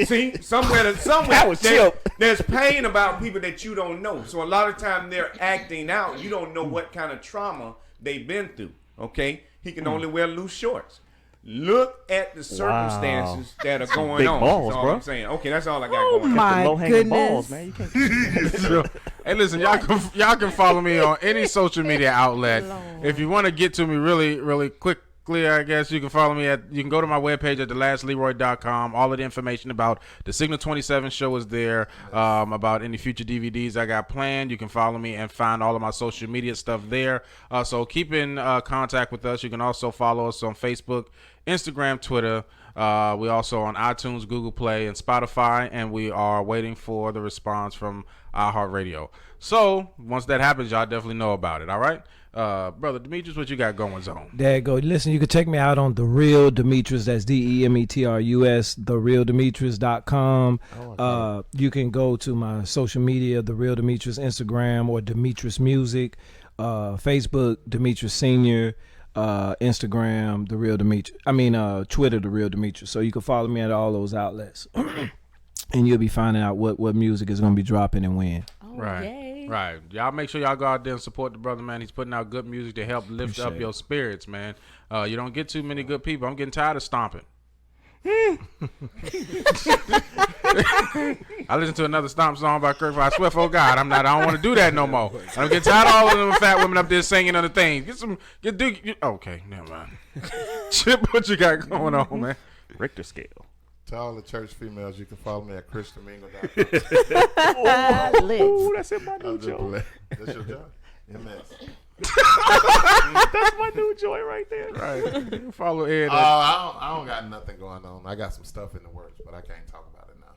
See, somewhere That was Chip. there's pain about people that you don't know. So a lot of time they're acting out. You don't know what kind of trauma they've been through. Okay, he can only wear loose shorts. Look at the circumstances that are going big on. balls, That's all bro. I'm saying. Okay, that's all I got Oh going on. my Low hanging goodness. balls, man. You can't. Hey, listen, y'all can follow me on any social media outlet. If you want to get to me really quickly, I guess you can follow me you can go to my webpage at thelastleroy.com. All of the information about the Signal 27 show is there, about any future DVDs I got planned. You can follow me and find all of my social media stuff there. So keep in contact with us. You can also follow us on Facebook, Instagram, Twitter. We also on iTunes, Google Play, and Spotify, and we are waiting for the response from iHeartRadio. So once that happens, y'all definitely know about it. All right, brother Demetrus, what you got going on? There you go. Listen, you can check me out on The Real Demetrus. That's Demetrus, therealdemetrus.com. You can go to my social media, The Real Demetrus, Instagram, or Demetrus Music, Facebook, Demetrus Senior, Instagram, The Real Demetrus. Twitter, The Real Demetrus. So you can follow me at all those outlets. And you'll be finding out what music is going to be dropping and when. Oh, Right. yay. Right. Y'all make sure y'all go out there and support the brother, man. He's putting out good music to help lift up your spirits, man. You don't get too many good people. I'm getting tired of stomping. I listened to another stomp song by Kirk. I swear for God, I don't want to do that no more. I'm getting tired of all of them fat women up there singing other things. Okay, never mind. Chip, what you got going on, man? Richter scale. To all the church females, you can follow me at ChristianMingle.com. Oh, that's in my new joint. That's your job? MS. That's my new joint right there. Right. Follow Ed. I don't got nothing going on. I got some stuff in the works, but I can't talk about it now.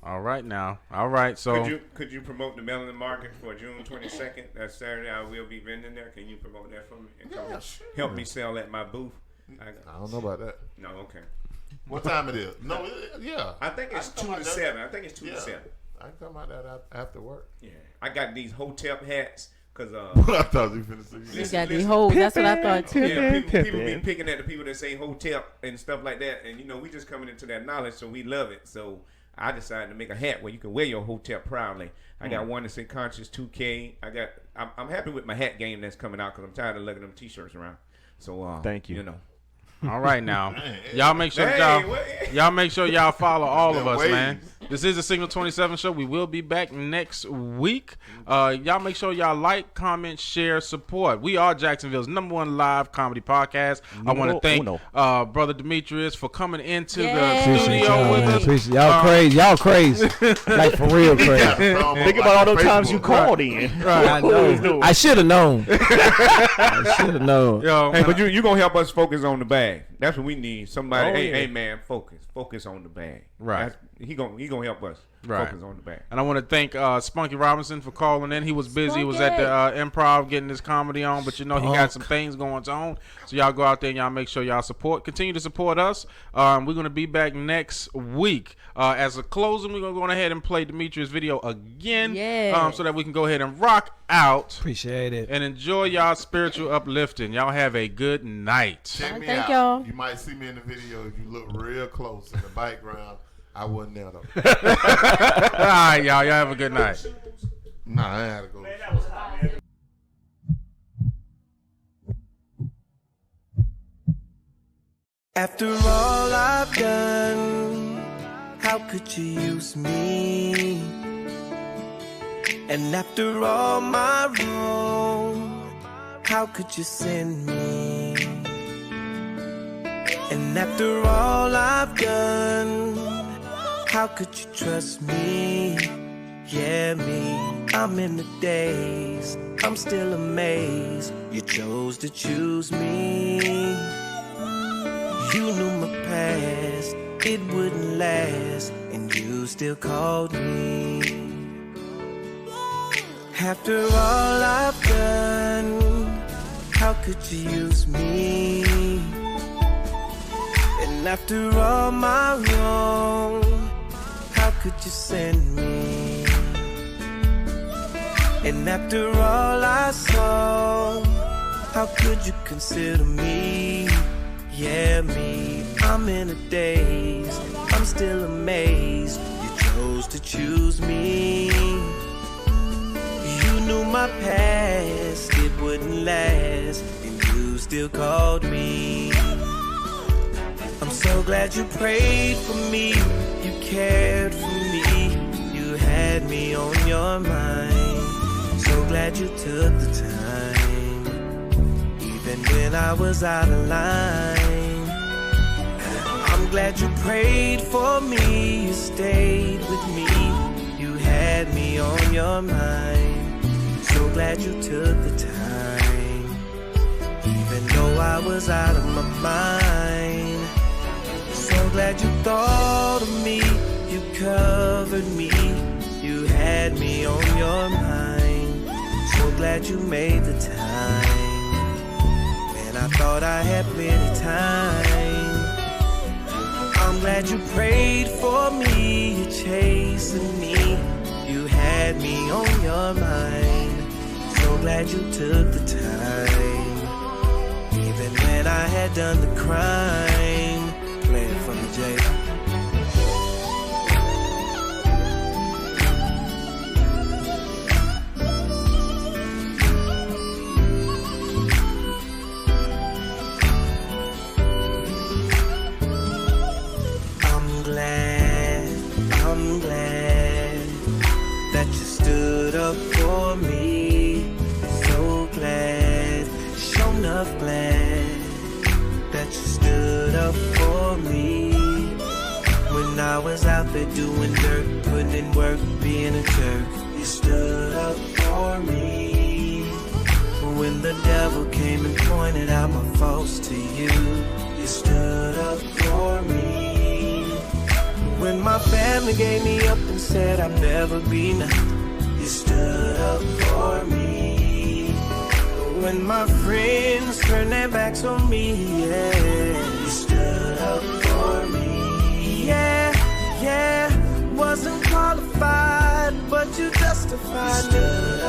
All right now. All right. So could you promote the Melanin Market for June 22nd? That's Saturday. I will be vending there. Can you promote that for me and help me sell at my booth? I don't know about that. No, okay. What time it is? No, yeah. I think it's 2 to 7. I think it's 2 to 7. I can come out that after work. Yeah. I got these hotel hats. Cause what I thought you finna say. You got these hoes. That's what I thought too. Yeah, people be picking at the people that say hotel and stuff like that, and we just coming into that knowledge, so we love it. So I decided to make a hat where you can wear your hotel proudly. I got one that say Conscious 2K. I'm happy with my hat game that's coming out because I'm tired of looking them T-shirts around. So thank you. All right now, y'all make sure y'all follow all of us, man. This is the Signal 27 show. We will be back next week. Y'all make sure y'all like, comment, share, support. We are Jacksonville's #1 live comedy podcast. I want to thank brother Demetrus for coming into the studio with us. Y'all crazy, like for real crazy. Think about all those times you called in. Right. I know. I should have known. Yo, hey, but you gonna help us focus on the bag. That's what we need. Somebody, hey man, focus on the bag. Right. He gonna help us focus on the bag. And I want to thank Spunky Robinson for calling in. He was busy. He was at the Improv getting his comedy on, but he got some things going on. So y'all go out there and y'all make sure y'all continue to support us. We're gonna be back next week. As a closing, we're gonna go ahead and play Demetrius' video again, so that we can go ahead and rock out. Appreciate it. And enjoy y'all spiritual uplifting. Y'all have a good night. Check me thank out. y'all. You might see me in the video if you look real close in the background. I wasn't there though. All right, y'all. Y'all have a good night. Nah, I had to go. Man, that was hot, man. After all I've done, how could you use me? And after all my wrong, how could you send me? And after all I've done, how could you trust me? Yeah, me, I'm in the daze. I'm still amazed you chose to choose me. You knew my past, it wouldn't last, and you still called me. After all I've done, how could you use me? And after all my wrong, how could you send me? And after all I saw, how could you consider me? Yeah, me, I'm in a daze. I'm still amazed you chose to choose me. You knew my past, it wouldn't last, and you still called me. I'm so glad you prayed for me, you cared for me, you had me on your mind. So glad you took the time, even when I was out of line. I'm glad you prayed for me, you stayed with me, you had me on your mind. So glad you took the time, even though I was out of my mind. So glad you thought of me, you covered me, you had me on your mind. So glad you made the time, and I thought I had plenty time. I'm glad you prayed for me, you chasing me, you had me on your mind. So glad you took the time, even when I had done the crime. Play it for me, Jay. there doing dirt, putting in work, being a jerk. You stood up for me. When the devil came and pointed out my faults to you, you stood up for me. When my family gave me up and said I'd never be nothing, you stood up for me. When my friends turned their backs on me, yeah, you stood up for me. Yeah, wasn't qualified, but you justified me.